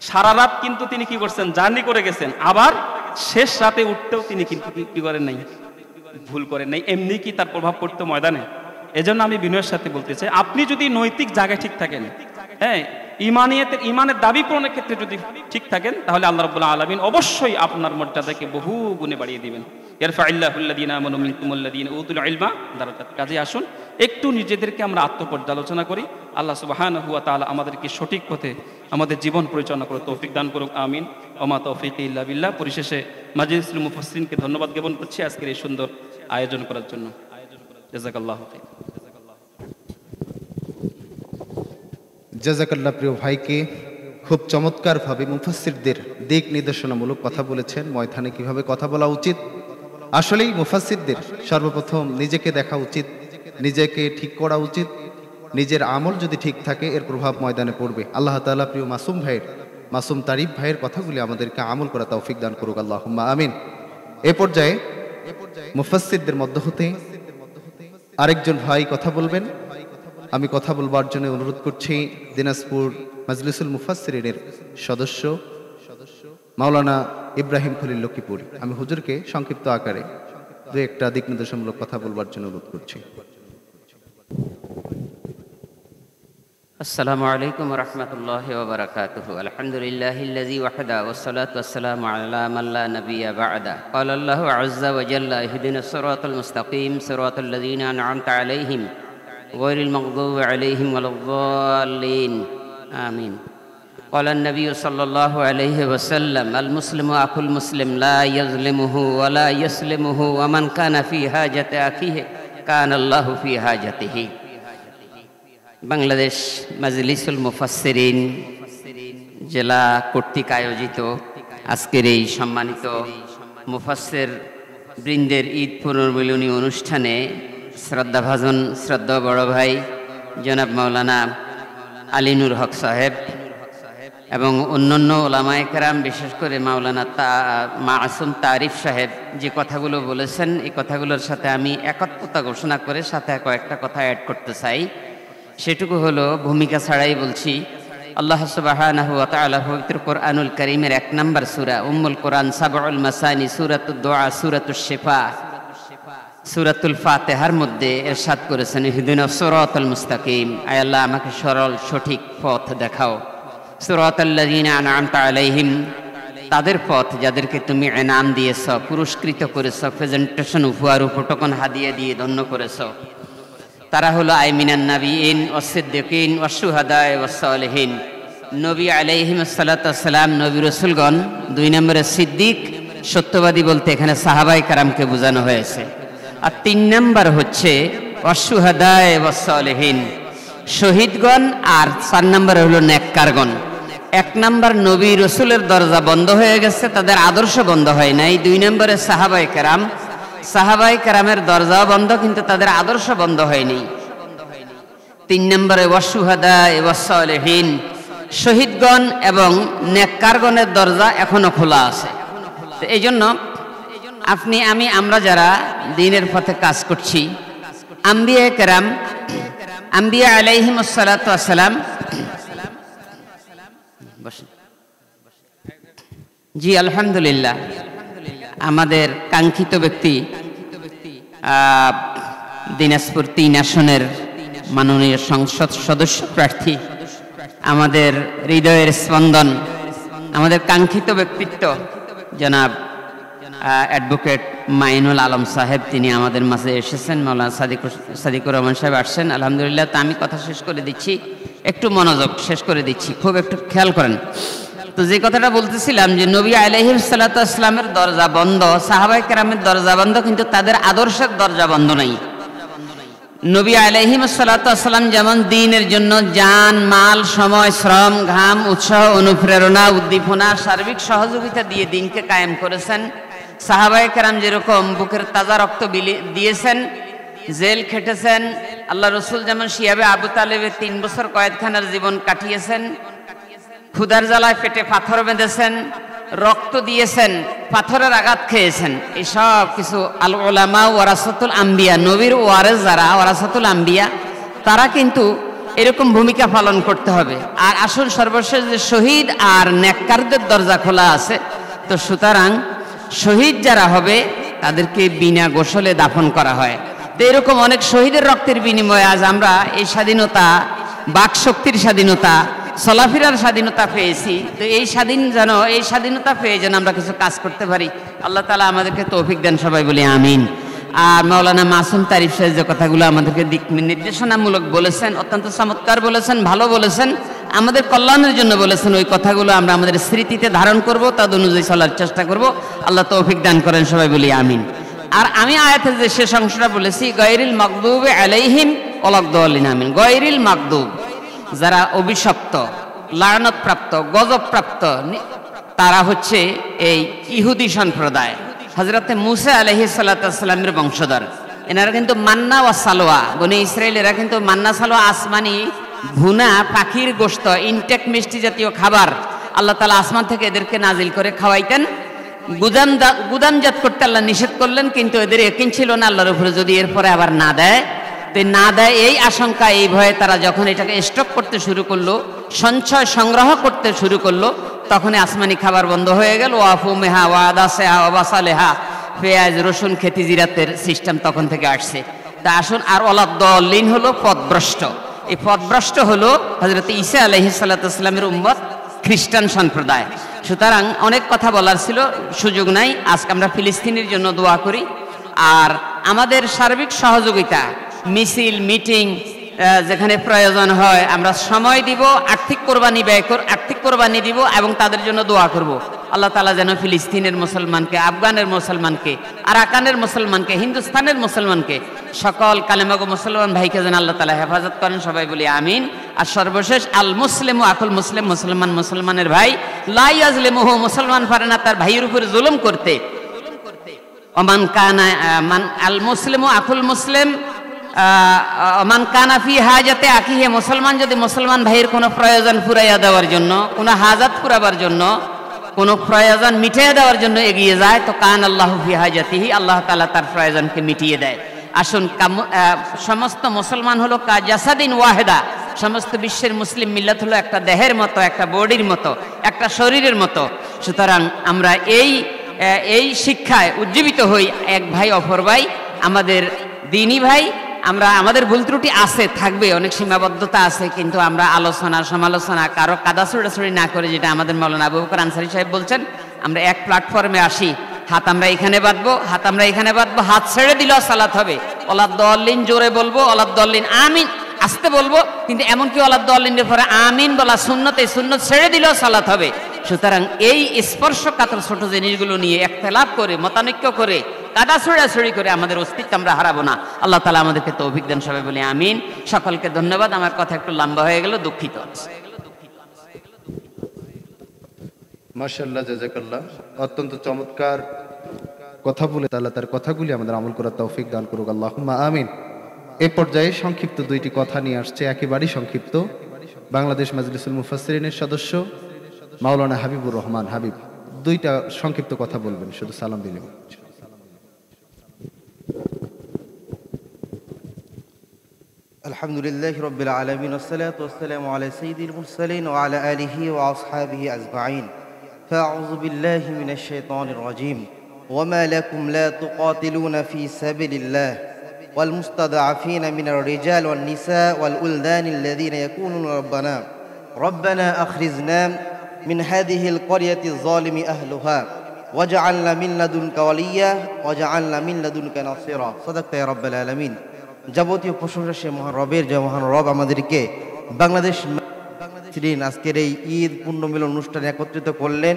সারা রাত কিন্তু তিনি কি করছেন, জার্নি করে গেছেন, আবার শেষ রাতে উঠতেও তিনি কিন্তু কি করেন নাই, ভুল করেন নাই। এমনি কি তার প্রভাব পড়তো ময়দানে? এজন্য আমি বিনয়ের সাথে বলতে চাই, আপনি যদি নৈতিক জায়গায় ঠিক থাকেন, ইমানের দাবি পূরণের ক্ষেত্রে যদি ঠিক থাকেন, তাহলে আল্লাহ রাব্বুল আলামিন অবশ্যই আপনার মর্যাদাকে বহু গুণে বাড়িয়ে দিবেন। ইয়ারফাইল্লাহুল্লাযীনা আমানু মিনকুমুল্লাযীনা উতুল ইলমা দারাজাত। কাজে আসুন একটু নিজেদেরকে আমরা আত্মপর্যালোচনা করি। আল্লাহ সুবহানাহু ওয়া তাআলা আমাদেরকে সঠিক পথে আমাদের জীবন পরিচালনা করে তৌফিক দান করুক, আমিন। ওমা তৌফিকি ইল্লা বিল্লাহ। পরিশেষে মাজলিসুল মুফাসসিরিনকে ধন্যবাদ জ্ঞাপন করছি আজকের এই সুন্দর আয়োজন করার জন্য। জাযাকাল্লাহু খাইর। জাযাকাল্লাহ। প্রিয় ভাইকে খুব চমৎকারভাবে মুফাসসিরদের দিক নির্দেশনামূলক কথা বলেছেন, ময়দানে কিভাবে কথা বলা উচিত। আসলেই মুফাসসিরদের সর্বপ্রথম নিজেকে দেখা উচিত, নিজেকে ঠিক করা উচিত। নিজের আমল যদি ঠিক থাকে এর প্রভাব ময়দানে পড়বে। আল্লাহ তাআলা প্রিয় মাসুম তারিফ ভাইয়ের কথাগুলি আমাদেরকে আমল করা তৌফিক দান করুক, আল্লাহুম্মা আমিন। এ পর্যায়ে মুফাসসিরদের মধ্য হতে আরেকজন ভাই কথা বলবেন। আমি কথা বলবার জন্য অনুরোধ করছি দিনাজপুর মাজলিসুল মুফাসসিরিনের সদস্য মাওলানা ইব্রাহিম খলিল লক্ষ্মীপুরী। আমি হুজুরকে সংক্ষিপ্ত আকারে দু একটা দিক নির্দেশনমূলক কথা বলবার জন্য অনুরোধ করছি। আসসালামু আলাইকুম ওয়া রাহমাতুল্লাহি ওয়া বারাকাতুহু। আলহামদুলিল্লাহিল্লাযী ওয়াহদা ওয়াসসালাতু ওয়াসসালামু আলা মান লা নাবিয়্যা বা'দা। ক্বালা আল্লাহু আযজা ওয়া জাল্লা ইহদিনাস সিরাতাল মুস্তাকিম সিরাতাল লাযীনা আন'আমতা আলাইহিম গায়রিল মাগদুবি আলাইহিম ওয়ালাদ-দাল্লিন। আমিন। ক্বালা আন-নাবিয়্যু সাল্লাল্লাহু আলাইহি ওয়াসাল্লাম আল মুসলিমু আখুল মুসলিম লা ইয়াজলিমুহু ওয়া লা ইয়াসলিমুহু ওয়া মান কানা ফি হাজাতি আখিহি কানা আল্লাহু ফি হাজাতিহি। বাংলাদেশ মাজলিসুল মুফাসসিরিন জেলা কর্তৃক আয়োজিত আজকের এই সম্মানিত মুফাসসির বৃন্দের ঈদ পুনর্মিলনী অনুষ্ঠানে শ্রদ্ধাভাজন শ্রদ্ধা বড় ভাই জনাব মাওলানা আলী নূর হক সাহেব এবং অন্যান্য ওলামায়ে কেরাম, বিশেষ করে মাওলানা মাসুম তারিফ সাহেব যে কথাগুলো বলেছেন, এই কথাগুলোর সাথে আমি একত্রতা ঘোষণা করে সাথে কয়েকটা কথা অ্যাড করতে চাই। সেটুকু হলো, ভূমিকা ছাড়াই বলছি, আল্লাহ সুবহানাহু ওয়া তাআলা পবিত্র কোরআনুল কারীমের 1 নম্বর সূরা উম্মুল কোরআন সাবউল মাসানি সূরাতুদ দুআ সূরাতুশ শিফা সূরাতুল ফাতিহার মধ্যে ইরশাদ করেছেন, ইহদিনাস সিরাতাল মুস্তাকিম, আয় আল্লাহ আমাকে সরল সঠিক পথ দেখাও। সিরাতাল্লাযীনা আন'আমতা আলাইহিম, তাদের পথ যাদেরকে তুমি ইনাম দিয়েছ, পুরস্কৃত করেছ, প্রেজেন্টেশন উপহার উপটকন হাদিয়া দিয়ে ধন্য করেছ। তারা হলো আইমিনান নাবিয়িন ওয়াস সিদ্দিকিন ওয়াস শুহাদা ওয়াস সালিহিন। নবী আলাইহিস সালাতু ওয়াস সালাম, নবী রাসূলগণ। 2 নম্বরে সিদ্দিক, সত্যবাদী বলতে এখানে সাহাবায়ে কেরামকে বোঝানো হয়েছে। আর 3 নম্বর হচ্ছে ওয়াস শুহাদা ওয়াস সালিহিন, শহীদগণ। আর 4 নম্বরে হলো নেককারগণ। 1 নম্বর নবী রাসূলের দরজা বন্ধ হয়ে গেছে, তাদের আদর্শ বন্ধ হয় নাই। 2 নম্বরে সাহাবায়ে কেরাম, সাহাবায়ে কেরামের দরজাও বন্ধ কিন্তু তাদের আদর্শ বন্ধ হয়নি। 3 নম্বরে ওয়াস শুহাদা ওয়াস সালিহিন, শহীদগণ এবং নেককারগণের দরজা এখনো খোলা আছে। তো এই জন্য আপনি আমরা যারা দ্বীনের পথে কাজ করছি, আম্বিয়া কেরাম, আম্বিয়া আলাইহিমুস সালাতু ওয়াস সালাম, জি আলহামদুলিল্লাহ, আমাদের কাঙ্ক্ষিত ব্যক্তি দিনাজপুর 3 আসনের মাননীয় সংসদ সদস্য প্রার্থী, আমাদের হৃদয়ের স্পন্দন, আমাদের কাঙ্ক্ষিত ব্যক্তিত্ব জনাব অ্যাডভোকেট মাইনুল আলম সাহেব, তিনি আমাদের মাঝে এসেছেন। মাওলানা সাদিকুর রহমান সাহেব আসছেন, আলহামদুলিল্লাহ। তা আমি কথা শেষ করে দিচ্ছি, একটু মনোযোগ শেষ করে দিচ্ছি, খুব একটু খেয়াল করেন। তো যে কথাটা বলতেছিলাম যে নবী আলাইহিস সালাতু ওয়াস সালামের দরজা বন্ধ, সাহাবায়ে কেরামের দরজা বন্ধ কিন্তু তাদের আদর্শের দরজা বন্ধ নাই। নবী আলাইহিস সালাতু ওয়াস সালাম যেমন দ্বীনের জন্য জান, মাল, সময়, শ্রম, ঘাম, উৎসাহ, অনুপ্রেরণা, উদ্দীপনা, সার্বিক সহযোগিতা দিয়ে দ্বীনকে কায়েম করেছেন, সাহাবায়ে কেরাম যেরকম বুকের তাজা রক্ত দিয়েছেন, জেল খেটেছেন, আল্লাহ রসুল যেমন শিয়াবে আবু তালেবের 3 বছর কয়েদখানার জীবন কাটিয়েছেন, ক্ষুধার জ্বালায় পেটে পাথর বেঁধেছেন, রক্ত দিয়েছেন, পাথরের আঘাত খেয়েছেন, এসব কিছু। আল উলামা ওয়ারাসাতুল আম্বিয়া, নবীর ওয়ারেস যারা ওয়ারাসাতুল আম্বিয়া, তারা কিন্তু এরকম ভূমিকা পালন করতে হবে। আর আসল সর্বশেষ যে শহীদ আর নেককারদের দরজা খোলা আছে। তো সুতরাং শহীদ যারা হবে তাদেরকে বিনা গোসলে দাফন করা হয়। তো এরকম অনেক শহীদের রক্তের বিনিময়ে আজ আমরা এই স্বাধীনতা, বাক শক্তির স্বাধীনতা, চলাফেরার স্বাধীনতা পেয়েছি। তো এই স্বাধীনতা পেয়ে যেন আমরা কিছু কাজ করতে পারি, আল্লাহ তাআলা আমাদেরকে তৌফিক দেন, সবাই বলি আমিন। আর মাওলানা মাসুম তারিফ সাহেব যে কথাগুলো আমাদেরকে দিক নির্দেশনামূলক বলেছেন, অত্যন্ত চমৎকার বলেছেন, ভালো বলেছেন, আমাদের কল্যাণের জন্য বলেছেন। ওই কথাগুলো আমরা আমাদের স্মৃতিতে ধারণ করব, তদ অনুযায়ী চলার চেষ্টা করব। আল্লাহ তৌফিক দান করেন, সবাই বলি আমিন। আর আমি আয়াতের যে শেষ অংশটা বলেছি, গায়রিল মাগদুবি আলাইহিম ওয়ালাদ-দাল্লিন, আমিন। গায়রিল মাগদুব, যারা অভিশপ্ত, লানত-প্রাপ্ত, গজবপ্রাপ্ত, তারা হচ্ছে এই ইহুদি সম্প্রদায়, হযরতে মুসা আলাইহিস সালাতু ওয়াস সালামের বংশধর। এনারা কিন্তু মান্না ওয়া সালোয়া, বনি ইসরায়েলেরা কিন্তু মান্না সালোয়া, আসমানি ভুনা পাখির গোশত, ইনটেক মিষ্টি জাতীয় খাবার আল্লাহ তাআলা আসমান থেকে এদেরকে নাজিল করে খাওয়াইতেন। গুদামজাত করতে আল্লাহ নিষেধ করলেন, কিন্তু এদের ইয়াকিন ছিল না আল্লাহর উপরে, যদি এরপরে আবার না দেয়, এই আশঙ্কা, এই ভয়ে তারা যখন এটাকে স্টক করতে শুরু করলো, সঞ্চয় সংগ্রহ করতে শুরু করলো, তখন আসমানি খাবার বন্ধ হয়ে গেল। ওয়াফুমেহা ওয়াদাসেহা ওয়াবাসালেহা, পেঁয়াজ, রসুন, খেতি, জিরাতের সিস্টেম তখন থেকে আসছে। তা আসুন, আর ওয়ালাদ-দাল্লিন হলো পথভ্রষ্ট। এই পথভ্রষ্ট হলো হযরত ঈসা আলাইহিস সালাতু ওয়াস সালামের উম্মত, খ্রিস্টান সম্প্রদায়। সুতরাং অনেক কথা বলার ছিল, সুযোগ নাই। আজকে আমরা ফিলিস্তিনের জন্য দোয়া করি। আর আমাদের সার্বিক সহযোগিতা, মিছিল, মিটিং, যেখানে প্রয়োজন হয় আমরা সময় দিব, আর্থিক কোরবানি দিব এবং তাদের জন্য দোয়া করব। আল্লাহ তাআলা যেন ফিলিস্তিনের মুসলমানকে, আফগানের মুসলমানকে, আরাকানের মুসলমানকে, হিন্দুস্তানের মুসলমানকে, সকল কালেমাগো মুসলমান ভাইকে যেন আল্লাহ তাআলা হেফাজত করেন, সবাই বলি আমিন। আর সর্বশেষ আল মুসলিম আকুল মুসলিম, মুসলমান মুসলমানের ভাই, লা ইয়াজলিমুহু, মুসলমান পারে না তার ভাইয়ের উপরে জুলুম করতে। ওমান কানা মান আল মুসলিমু আকুল মুসলিম মান কানা ফি হাজাতে আখিহি, মুসলমান যদি মুসলমান ভাইয়ের কোনো প্রয়োজন ফুরাইয়া দেওয়ার জন্য, কোনো হাজাত ফুরাবার জন্য, কোনো প্রয়োজন মিটিয়ে দেওয়ার জন্য এগিয়ে যায়, তো কান আল্লাহু ফি হাজাতিহি, আল্লাহ তাআলা তার প্রয়োজনকে মিটিয়ে দেয়। আসুন, সমস্ত মুসলমান হলো কাজাসাদিন ওয়াহিদা, সমস্ত বিশ্বের মুসলিম মিল্লাত হলো একটা দেহের মতো, একটা বডির মতো, একটা শরীরের মতো। সুতরাং আমরা এই শিক্ষায় উজ্জীবিত হই, এক ভাই অপর ভাই, আমাদের দিনী ভাই। আমরা আমাদের ভুল ত্রুটি আছে, থাকবে, অনেক সীমাবদ্ধতা আছে, কিন্তু আমরা আলোচনা সমালোচনা কারো কাদা ছুড়াছুড়ি না করে, যেটা আমাদের মাওলানা আবু বকর আনসারী সাহেব বলছেন, আমরা এক প্ল্যাটফর্মে আসি, হাত আমরা এখানে বাঁধবো, হাত আমরা এখানে বাঁধবো, হাত ছেড়ে দিলেও সালাত হবে। ওলাদ্দাল্লিন জোরে বলবো, ওলাদ্দাল্লিন আমিন আস্তে বলবো, কিন্তু এমনকি ওলাদ্দাল্লিনের পরে আমিন বলা সুন্নত, এই সুন্নত ছেড়ে দিলেও সালাত হবে। সুতরাং এই স্পর্শকাতর ছোট জিনিসগুলো নিয়ে ইখতিলাফ করে, মতানৈক্য করে, কাদা ছড়াছড়ি করে আমাদের অস্তিত্ব আমরা হারাবো না। আল্লাহ তাআলা আমাদেরকে তৌফিক দেন সবাই বলি আমিন। সকলকে ধন্যবাদ। আমার কথা একটু লম্বা হয়ে গেল, দুঃখিত। মাশাআল্লাহ, জাযাকাল্লাহ। অত্যন্ত চমৎকার কথা বলে আল্লাহ তার কথাগুলি আমাদের আমল করার তৌফিক দান করুক, আল্লাহুম্মা আমিন। এই পর্যায়ে সংক্ষিপ্ত দুইটি কথা নিয়ে আসছে, একেবারেই সংক্ষিপ্ত। বাংলাদেশ মাজলিসুল মুফাসসিরিনের সদস্য মাওলানা হাবিবুর রহমান হাবিব দুইটা সংক্ষিপ্ত কথা বলবেন, শুধু সালাম দিলেন। আলহামদুলিল্লাহি রাব্বিল আলামিন, ওয়াসসালাতু ওয়াসসালামু আলা সাইয়্যিদিল মুরসালিন ওয়া আলা আলিহি ওয়া আসহাবিহি আজমাইন। ফাআউযু বিল্লাহি মিনাশ শাইতানির রাজীম। ওয়া মা লাকুম লা তুকাতিলুনা ফি সাবিলিল্লাহ ওয়াল মুস্তাদআফিনা মিনার রিজাল ওয়ান নিসা ওয়াল উলদান আল্লাযীনা ইয়াকুলুনা রব্বানা আখরিজনা মিন হাযিহিল ক্বরিয়াতিয যালিমি আহলুহা ওয়াজআলনা মিন লাদুনকা ওয়ালিয়্যা ওয়াজআলনা মিন লাদুনকা নাসীরা। সাদাকতা ইয়া রাব্বাল আলামিন। যাবতীয় প্রশংসা সে মহান রবের, যে মহান রব আমাদেরকে বাংলাদেশ আজকের এই ঈদ পূর্ণ মিলন অনুষ্ঠানে একত্রিত করলেন।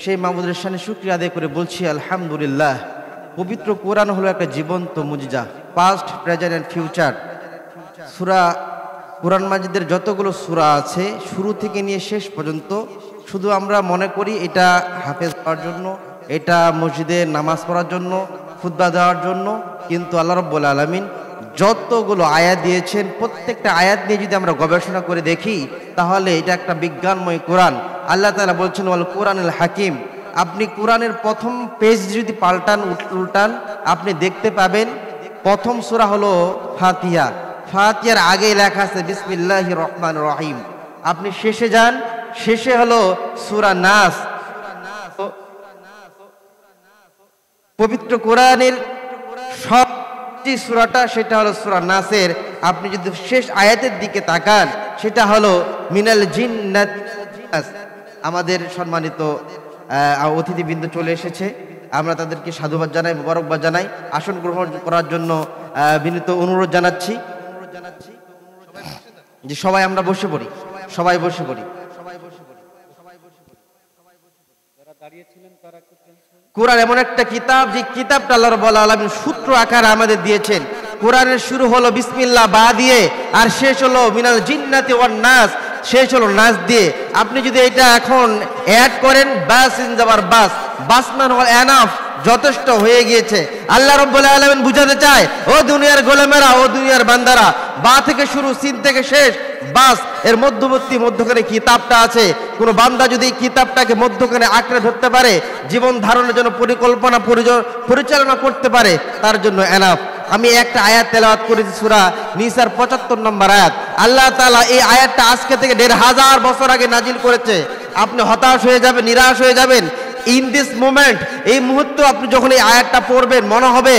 সেই মাহমুদের শানে শুকরিয়া আদায় করে বলছি আলহামদুলিল্লাহ। পবিত্র কোরআন হলো একটা জীবন্ত মুজিজা, পাস্ট, প্রেজেন্ট অ্যান্ড ফিউচার। সূরা কোরআন মাজিদের যতগুলো সূরা আছে, শুরু থেকে নিয়ে শেষ পর্যন্ত, শুধু আমরা মনে করি এটা হাফেজ হওয়ার জন্য, এটা মসজিদে নামাজ পড়ার জন্য, খুতবা দেওয়ার জন্য, কিন্তু আল্লাহ রাব্বুল আলামিন যতগুলো আয়াত দিয়েছেন, প্রত্যেকটা আয়াত নিয়ে যদি আমরা গবেষণা করে দেখি, তাহলে এটা একটা বিজ্ঞানময় কোরআন। আল্লাহ তাআলা বলছেন ওয়াল কোরআনুল হাকিম। আপনি কোরআনের প্রথম পেজ যদি পাল্টান, উল্টান, আপনি দেখতে পাবেন প্রথম সূরা হলো ফাতিহা। ফাতিহার আগে লেখা আছে বিসমিল্লাহির রহমানির রহিম। আপনি শেষে যান, শেষে হলো সূরা নাস। পবিত্র কোরআনের সব যে সূরাটা, সেটা হলো সূরা নাসের। আপনি যদি শেষ আয়াতের দিকে তাকান, সেটা হলো মিনাল জিন্নাত। আমাদের সম্মানিত অতিথিবৃন্দ চলে এসেছে, আমরা তাদেরকে সাধুবাদ জানাই, মোবারকবাদ জানাই। আসন গ্রহণ করার জন্য বিনীত অনুরোধ জানাচ্ছি যে সবাই আমরা বসে পড়ি, সবাই বসে পড়ি। কোরআন এমন একটা কিতাব, যে কিতাবটা আল্লাহ রাব্বুল আলামিন সূত্র আকারে আমাদের দিয়েছেন। কোরআনের শুরু হলো বিসমিল্লাহ বা দিয়ে, আর শেষ হলো মিনাল জিন্নাতি ওয়ান নাস, শেষ হলো নাস দিয়ে। আপনি যদি এটা এখন অ্যাড করেন, বাস ইন যাবার বাস, বাস মানে হল এনাফ, যথেষ্ট হয়ে গিয়েছে। আল্লাহ রাব্বুল আলামিন বুঝাতে চায়, ও দুনিয়ার গোলামেরা, ও দুনিয়ার বান্দারা, বা থেকে শুরু, সিন থেকে শেষ, বাস। এর মধ্যখানে কিতাবটা আছে। কোনো বান্দা যদি কিতাবটাকে মধ্যখানে আঁকড়ে ধরতে পারে, জীবন ধারণের জন্য পরিকল্পনা পরিচালনা করতে পারে, তার জন্য এনাফ। আমি একটা আয়াত তেলাওয়াত করেছি, সূরা নিসার 75 নম্বর আয়াত। আল্লাহ তাআলা এই আয়াতটা আজকে থেকে 1500 বছর আগে নাজিল করেছে। আপনি হতাশ হয়ে যাবেন, নিরাশ হয়ে যাবেন। ইন দিস মোমেন্ট, এই মুহূর্তে আপনি যখন এই আয়াতটা পড়বেন, মনে হবে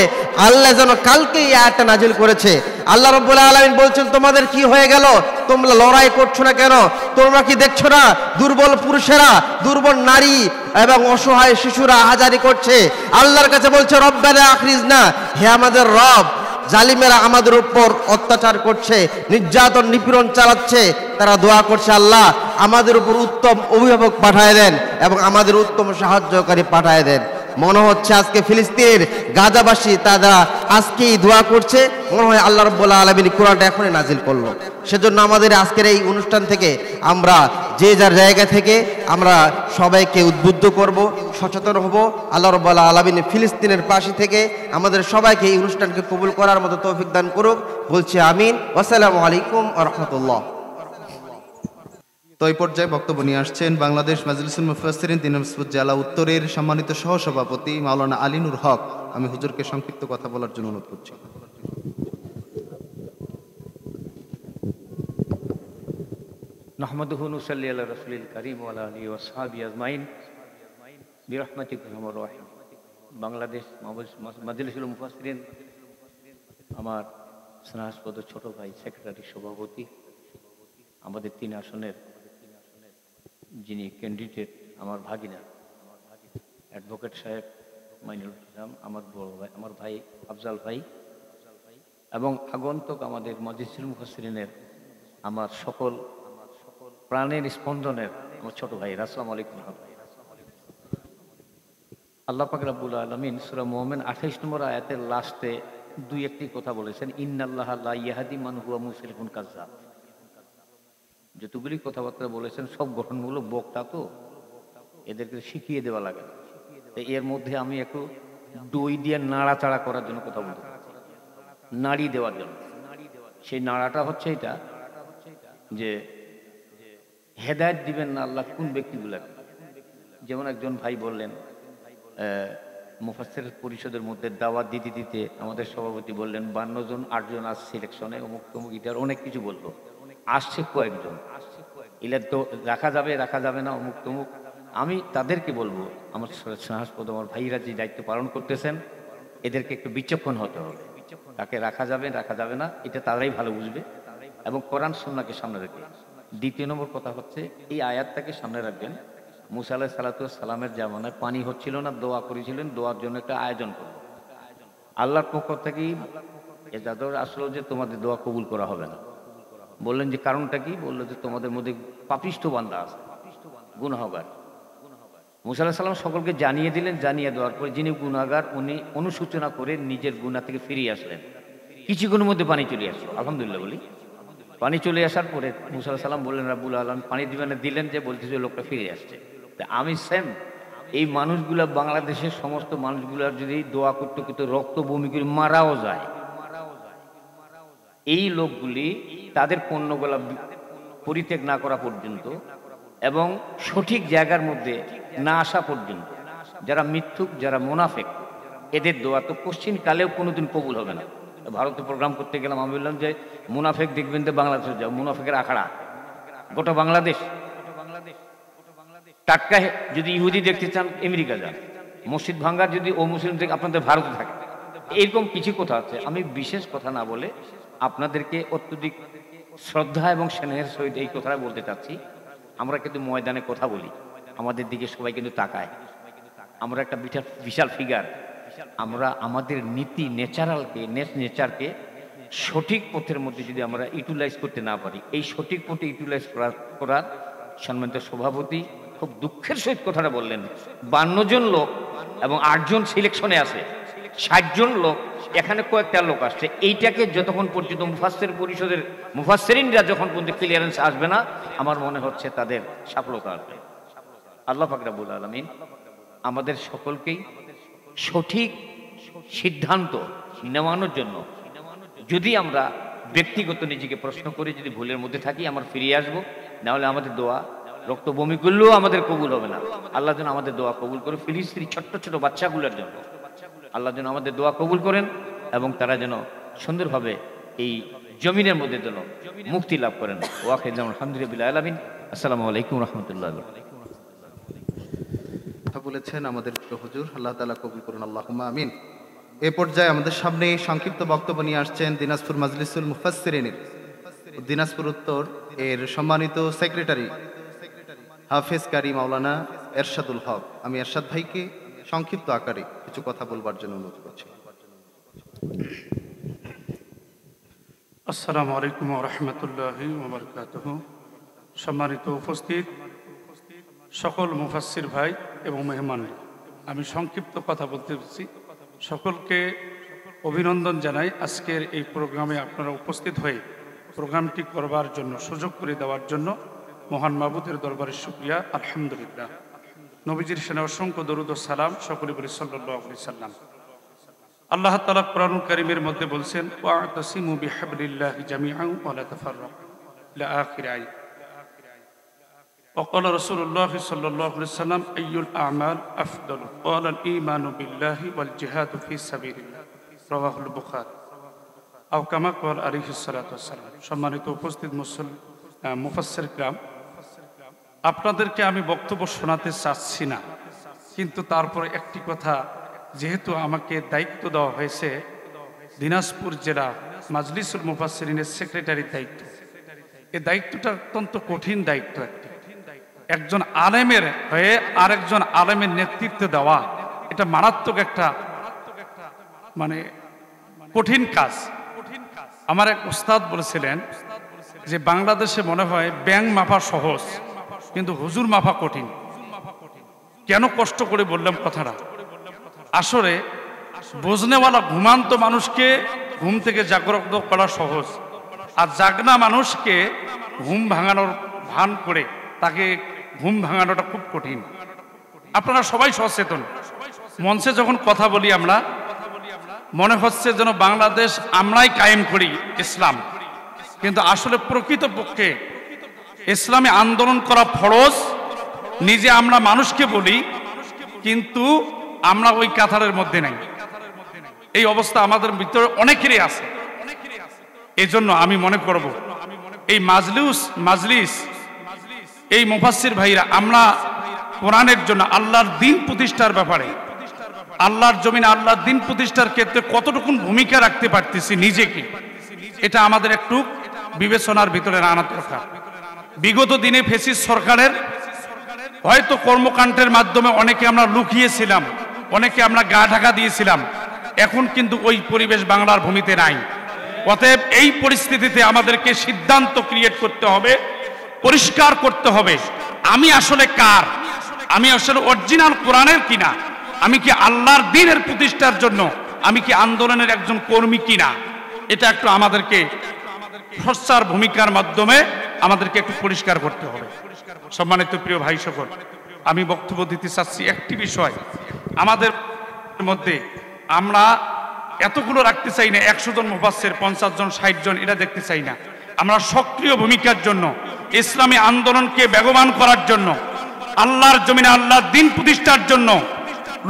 আল্লাহ যেন কালকে এই আয়াতটা নাজিল করেছে। আল্লাহ রাব্বুল আলামিন বলছেন, তোমাদের কি হয়ে গেল? তোমরা লড়াই করছো না কেন? তোমরা কি দেখছো না দুর্বল পুরুষেরা, দুর্বল নারী এবং অসহায় শিশুরা আহাজারি করছে? আল্লাহর কাছে বলছে রব্বানা আখরিজনা, হে আমাদের রব, জালিমেরা আমাদের উপর অত্যাচার করছে, নির্যাতন নিপীড়ন চালাচ্ছে। তারা দোয়া করছে, আল্লাহ আমাদের উপর উত্তম অভিভাবক পাঠায় দেন এবং আমাদের উত্তম সাহায্যকারী পাঠায় দেন। মনে হচ্ছে আজকে ফিলিস্তিনের গাজাবাসী তারা আজকেই দোয়া করছে, মনে হয় আল্লাহ রাব্বুল আলামিন কোরআনটা এখনই নাজিল করলো। সেজন্য আমাদের আজকের এই অনুষ্ঠান থেকে আমরা যে যার জায়গা থেকে আমরা সবাইকে উদ্বুদ্ধ করব, সচেতন হব। আল্লাহ রাব্বুল আলামিন ফিলিস্তিনের পাশে থেকে আমাদের সবাইকে এই অনুষ্ঠানকে কবুল করার মতো তৌফিক দান করুক, বলছি আমিন। আসসালামু আলাইকুম ওয়া রাহমাতুল্লাহ। তো এই পর্যায়ে বক্তব্য নিয়ে আসছেন বাংলাদেশ মাজলিসুল মুফাসসিরিন দিনাজপুর জেলা উত্তরের সম্মানিত সহসভাপতি মাওলানা আলিনুর হক। আমি হুজুরকে সংক্ষিপ্ত কথা বলার জন্য অনুরোধ করছি। নাহমাদুহু নুসাল্লি আলা রাসূলিল কারীম ওয়া আলা আলিহি ওয়া সাহবিহি আজমাইন বিরহমাতিকা ইয়া আরহামার রাহিম। বাংলাদেশ মাজলিসুল মুফাসসিরিন আমার স্নেহাস্পদ ছোট ভাই, সেক্রেটারি, সভাপতি, আমাদের 3 আসনের যিনি ক্যান্ডিডেট, আমার ভাগিনা অ্যাডভোকেট সাহেব মাইনুল ইসলাম, আমার বড় ভাই, আমার ভাই আফজাল ভাই, এবং আগন্তুক আমাদের মাজলিসুল মুফাসসিরিনের আমার সকল প্রাণের স্পন্দনের আমার ছোট ভাই, আসসালামু আলাইকুম। আল্লাহ পাক রব্বুল আলামিন সূরা মুমিন 28 নম্বর আয়াতের লাস্টে 2-1টি কথা বলেছেন, ইন্নাল্লাহা লা ইয়াহদি মান হুয়া মুসরিফুন কাজ্জাব। যতগুলি কথাবার্তা বলেছেন সব গঠনমূলক বক্তা, তো এদেরকে শিখিয়ে দেওয়া লাগে না। এর মধ্যে আমি একটু দই দিয়ে নাড়াচাড়া করার জন্য কথা বলতে চাচ্ছি, নাড়ি দেওয়ার জন্য। সেই নাড়াটা হচ্ছে এটা যে হেদায়েত দিবেন না আল্লাহ কোন ব্যক্তিগুলোকে। যেমন একজন ভাই বললেন মুফাসসির পরিষদের মধ্যে দাওয়াত দিতে দিতে আমাদের সভাপতি বললেন 52 জন 8 জন আজ সিলেকশনে, অমুক তমুক, ইটার অনেক কিছু বললো। আসছে কয়েকজন, এগুলা তো রাখা যাবে না, অমুক তমুক। আমি তাদেরকে বলবো, আমার স্নেহাস্পদ আমার ভাইরা যে দায়িত্ব পালন করতেছেন, এদেরকে একটু বিচক্ষণ হতে হবে। তাকে রাখা যাবে না, এটা তারাই ভালো বুঝবে, এবং কোরআন সুন্নাহকে সামনে রেখে। 2 নম্বর কথা হচ্ছে এই আয়াতটাকে সামনে রাখবেন। মুসা আলাইহিস সালাতু ওয়াস সালামের জামানায় পানি হচ্ছিল না, দোয়া করেছিলেন, দোয়ার জন্য একটা আয়োজন করলো। আল্লাহর পক্ষ থেকে এ যাদের আসলো যে তোমাদের দোয়া কবুল করা হবে না। বললেন যে কারণটা কি? বললো যে তোমাদের মধ্যে পাপিষ্ঠ বান্দা আছে, গুনাহগার। মুসা আলাইহিস সালাম সকলকে জানিয়ে দিলেন, জানিয়ে দেওয়ার পরে যিনি গুনাহগার উনি অনুশোচনা করে নিজের গুনাহ থেকে ফিরিয়ে আসলেন। কিছুক্ষণের মধ্যে পানি চলে আসলো, আলহামদুলিল্লাহ বলি। পানি চলে আসার পরে মুসা আলাইহিস সালাম বললেন রাব্বুল আলামিন পানি দিবেন, দিলেন, যে বলতেছে লোকটা ফিরে আসছে। আমি সেম এই মানুষগুলা, বাংলাদেশের সমস্ত মানুষগুলার যদি দোয়া করতে করতে রক্ত বমি করে মারাও যায়, এই লোকগুলি তাদের পণ্যগুলা পরিত্যাগ না করা পর্যন্ত এবং সঠিক জায়গার মধ্যে না আসা পর্যন্ত, যারা মিথ্যুক, যারা মুনাফিক, এদের দোয়া তো কোশ্চিন কালেও কোনোদিন কবুল হবে না। ভারতে প্রোগ্রাম করতে গেলাম, আমি বললাম যে মুনাফিক দেখবেন তো বাংলাদেশে যাও, মুনাফিকের আখড়া গোটা বাংলাদেশ। টাটকা যদি ইহুদি দেখতে চান আমেরিকা যান, মসজিদ ভাঙ্গার যদি ও মুসলিম থেকে আপনাদের ভারতে থাকে। এরকম কিছু কথা আছে। আমি বিশেষ কথা না বলে আপনাদেরকে অত্যধিক শ্রদ্ধা এবং স্নেহের সহিত এই কথাটা বলতে চাচ্ছি। আমরা কিন্তু ময়দানে কথা বলি, আমাদের দিকে সবাই কিন্তু তাকায়, আমরা একটা বিশাল ফিগার। আমরা আমাদের নীতি নেচারকে সঠিক পথের মধ্যে যদি আমরা ইউটিলাইজ করতে না পারি, এই সঠিক পথে ইউটিলাইজ করার সম্মানিত সভাপতি খুব দুঃখের সহিত কথাটা বললেন। 52 জন লোক এবং 8 জন সিলেকশনে আছে, 60 জন লোক, এখানে কয়েকটা লোক আসছে। এইটাকে যতক্ষণ পর্যন্ত মুফাসসির পরিষদের মুফাসসিরিনরা যখন পর্যন্ত ক্লিয়ারেন্স আসবে না, আমার মনে হচ্ছে তাদের সফলতা আসবে। আল্লাহ পাক রব্বুল আলামিন আমাদের সকলকেই সঠিক সিদ্ধান্ত নেওয়ানোর জন্য, যদি আমরা ব্যক্তিগত নিজেকে প্রশ্ন করে যদি ভুলের মধ্যে থাকি, আমরা ফিরিয়ে আসবো। নাহলে আমাদের দোয়া রক্ত বমি করলেও আমাদের কবুল হবে না। আল্লাহ যেন আমাদের দোয়া কবুল করে, ফিলিস্তিনি ছোট্ট ছোট বাচ্চাগুলোর জন্য আল্লাহ যেন আমাদের দোয়া কবুল করেন, এবং তারা যেন সুন্দরভাবে এই জমিনের মধ্যে যেন মুক্তি লাভ করেন। ওয়াখির জামান আলহামদুলিল্লাহ আলামিন। আসসালামু আলাইকুম রহমতুল্লাহ। বলেছেন আমাদের হুজুর, আল্লাহ তাআলা কবুল করুন, আল্লাহুম্মা আমিন। এ পর্যায়ে আমাদের সামনে সংক্ষিপ্ত বক্তব্য নিয়ে আসছেন দিনাজপুর মাজলিসুল মুফাসসিরিনের দিনাজপুর উত্তর এর সম্মানিত সেক্রেটারি হাফেজ কারি মাওলানা এরশাদুল হক। আমি এরশাদ ভাইকে সংক্ষিপ্ত আকারে কিছু কথা বলবার জন্য অনুরোধ করছি। আসসালামু আলাইকুম ওয়া রাহমাতুল্লাহি ওয়া বারাকাতুহু। সম্মানিত উপস্থিত সকল মুফাসসির ভাই এবং মেহমান, আমি সংক্ষিপ্ত কথা বলতে চাচ্ছি। সকলকে অভিনন্দন জানাই আজকের এই প্রোগ্রামে আপনারা উপস্থিত হয়ে প্রোগ্রামটি করবার জন্য, সুযোগ করে দেওয়ার জন্য মহান মাবুদের দরবারে শুকরিয়া। আলহামদুলিল্লাহ। নবীজির সেনা অসংখ্য দরুদ ও সালাম, সকলে বলি সাল্লাল্লাহু আলাইহি সাল্লাম। আল্লাহ তাআলা কোরআনুল কারীমের মধ্যে বলছেন, ওয়া'তাসিমু বিহাবলিল্লাহি জামিআন ওয়া লা তাফাররাকু ইলা আখির আয়াত। وقال رسول الله صلى الله عليه وسلم أي الأعمال أفضل؟ قال الإيمان بالله والجهاد في سبيل الله رواه البخاري أو كما قال عليه الصلاة والسلام। সম্মানিত উপস্থিত মুফাসসির কিরাম, আপনাদেরকে আমি বক্তব্য শোনাতে চাচ্ছি না, কিন্তু তারপরে একটি কথা, যেহেতু আমাকে দায়িত্ব দেওয়া হয়েছে দিনাজপুর জেলা মাজলিসুল মুফাসসিরিনের সেক্রেটারির দায়িত্ব, এই দায়িত্বটা অত্যন্ত কঠিন দায়িত্ব। একজন আলেমের হয়ে আরেকজন আলেমের নেতৃত্ব দেওয়া, এটা মারাত্মক একটা কঠিন কাজ। আমার এক উস্তাদ বলেছিলেন যে বাংলাদেশে মনে হয় ব্যাঙ মাপা সহজ, কিন্তু হুজুর মাপা কঠিন। কেন কষ্ট করে বললাম কথাটা? আসলে বুঝনেওয়ালা ঘুমান্ত মানুষকে ঘুম থেকে জাগ্রত করা সহজ, আর জাগনা মানুষকে ঘুম ভাঙানোর ভান করে তাকে ঘুম ভাঙানোটা খুব কঠিন। আপনারা সবাই সচেতন। মঞ্চে যখন কথা বলি আমরা, মনে হচ্ছে যেন বাংলাদেশ আমরাই কায়েম করি ইসলাম, কিন্তু আসলে প্রকৃতপক্ষে ইসলামে আন্দোলন করা ফরজ। নিজে আমরা মানুষকে বলি, কিন্তু আমরা ওই কাতারের মধ্যে নাই। এই অবস্থা আমাদের ভিতরে অনেকেরই আছে। এজন্য আমি মনে করব এই মাজলিস এই মুফাসসির ভাইরা, আমরা কোরআনের জন্য, আল্লাহর দ্বীন প্রতিষ্ঠার ব্যাপারে, আল্লাহর জমিনে আল্লাহর দ্বীন প্রতিষ্ঠার ক্ষেত্রে কতটুকু ভূমিকা রাখতে পারতেছি নিজেকে, এটা আমাদের একটু বিবেচনার ভিতরে আনা দরকার। বিগত দিনে ফ্যাসিস্ট সরকারের হয়তো কর্মকাণ্ডের মাধ্যমে অনেকে আমরা লুকিয়েছিলাম, অনেকে আমরা গা ঢাকা দিয়েছিলাম। এখন কিন্তু ওই পরিবেশ বাংলার ভূমিতে নাই। অতএব এই পরিস্থিতিতে আমাদেরকে সিদ্ধান্ত ক্রিয়েট করতে হবে, পরিষ্কার করতে হবে আমি আসলে কার, আমি আসলে অরিজিনাল কোরআনের কিনা, আমি কি আল্লাহর দ্বীনের প্রতিষ্ঠার জন্য, আমি কি আন্দোলনের একজন কর্মী কিনা। এটা একটু আমাদেরকে সোচ্চার ভূমিকার মাধ্যমে আমাদেরকে একটু পরিষ্কার করতে হবে। সম্মানিত প্রিয় ভাই সকল, আমি বক্তব্য দিতে চাচ্ছি একটি বিষয়। আমাদের মধ্যে আমরা এতগুলো রাখতে চাই না, 100 জন মুফাসসির, 50 জন, 60 জন, এটা দেখতে চাই না। আমরা সক্রিয় ভূমিকার জন্য, ইসলামী আন্দোলনকে বেগবান করার জন্য, আল্লাহর জমিনে আল্লাহর দ্বীন প্রতিষ্ঠার জন্য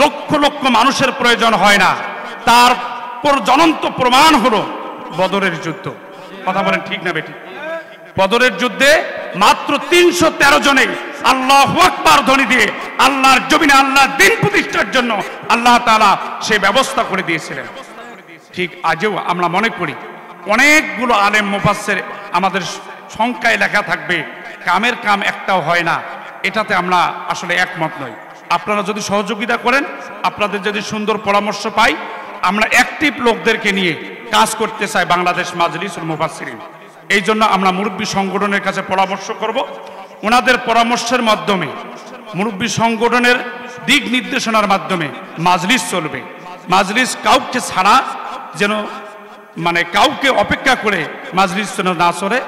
লক্ষ লক্ষ মানুষের প্রয়োজন হয় না। তার জ্বলন্ত প্রমাণ হলো বদরের যুদ্ধ। কথা বলেন ঠিক না বেটি? বদরের যুদ্ধে মাত্র 313 জনে আল্লাহু আকবার ধ্বনি দিয়ে আল্লাহর জমিনে আল্লাহর দ্বীন প্রতিষ্ঠার জন্য আল্লাহ তাআলা সেই ব্যবস্থা করে দিয়েছিলেন। ঠিক আজও আমরা মনে করি অনেকগুলো আলেম মুফাসসির আমাদের সংখ্যায় লেখা থাকবে, কামের কাম একটাও হয় না, এটাতে আমরা আসলে একমত নই। আপনারা যদি সহযোগিতা করেন, আপনাদের যদি সুন্দর পরামর্শ পাই, আমরা অ্যাক্টিভ লোকদেরকে নিয়ে কাজ করতে চাই বাংলাদেশ মাজলিসুল মুফাসসিরিন। এই জন্য আমরা মুরব্বী সংগঠনের কাছে পরামর্শ করব। ওনাদের পরামর্শের মাধ্যমে, মুরব্বী সংগঠনের দিক নির্দেশনার মাধ্যমে মাজলিস চলবে। মাজলিস কাউকে ছাড়া যেন, কাউকে অপেক্ষা করে মাজলিস যেন না চলে,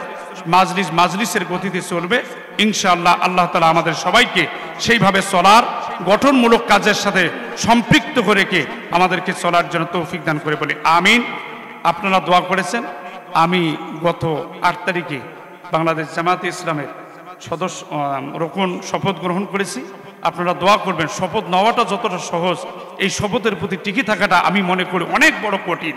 মাজলিসের গতিতে চলবে ইনশাআল্লাহ। আল্লাহ তাআলা আমাদের সবাইকে সেইভাবে চলার, গঠনমূলক কাজের সাথে সম্পৃক্ত করে রেখে আমাদেরকে চলার জন্য তৌফিক দান করে বলি আমিন। আপনারা দোয়া করেছেন। আমি গত 8 তারিখে বাংলাদেশ জামাতে ইসলামের সদস্য রোকন শপথ গ্রহণ করেছি। আপনারা দোয়া করবেন। শপথ নেওয়াটা যতটা সহজ, এই শপথের প্রতি টিকে থাকাটা আমি মনে করি অনেক বড় কঠিন।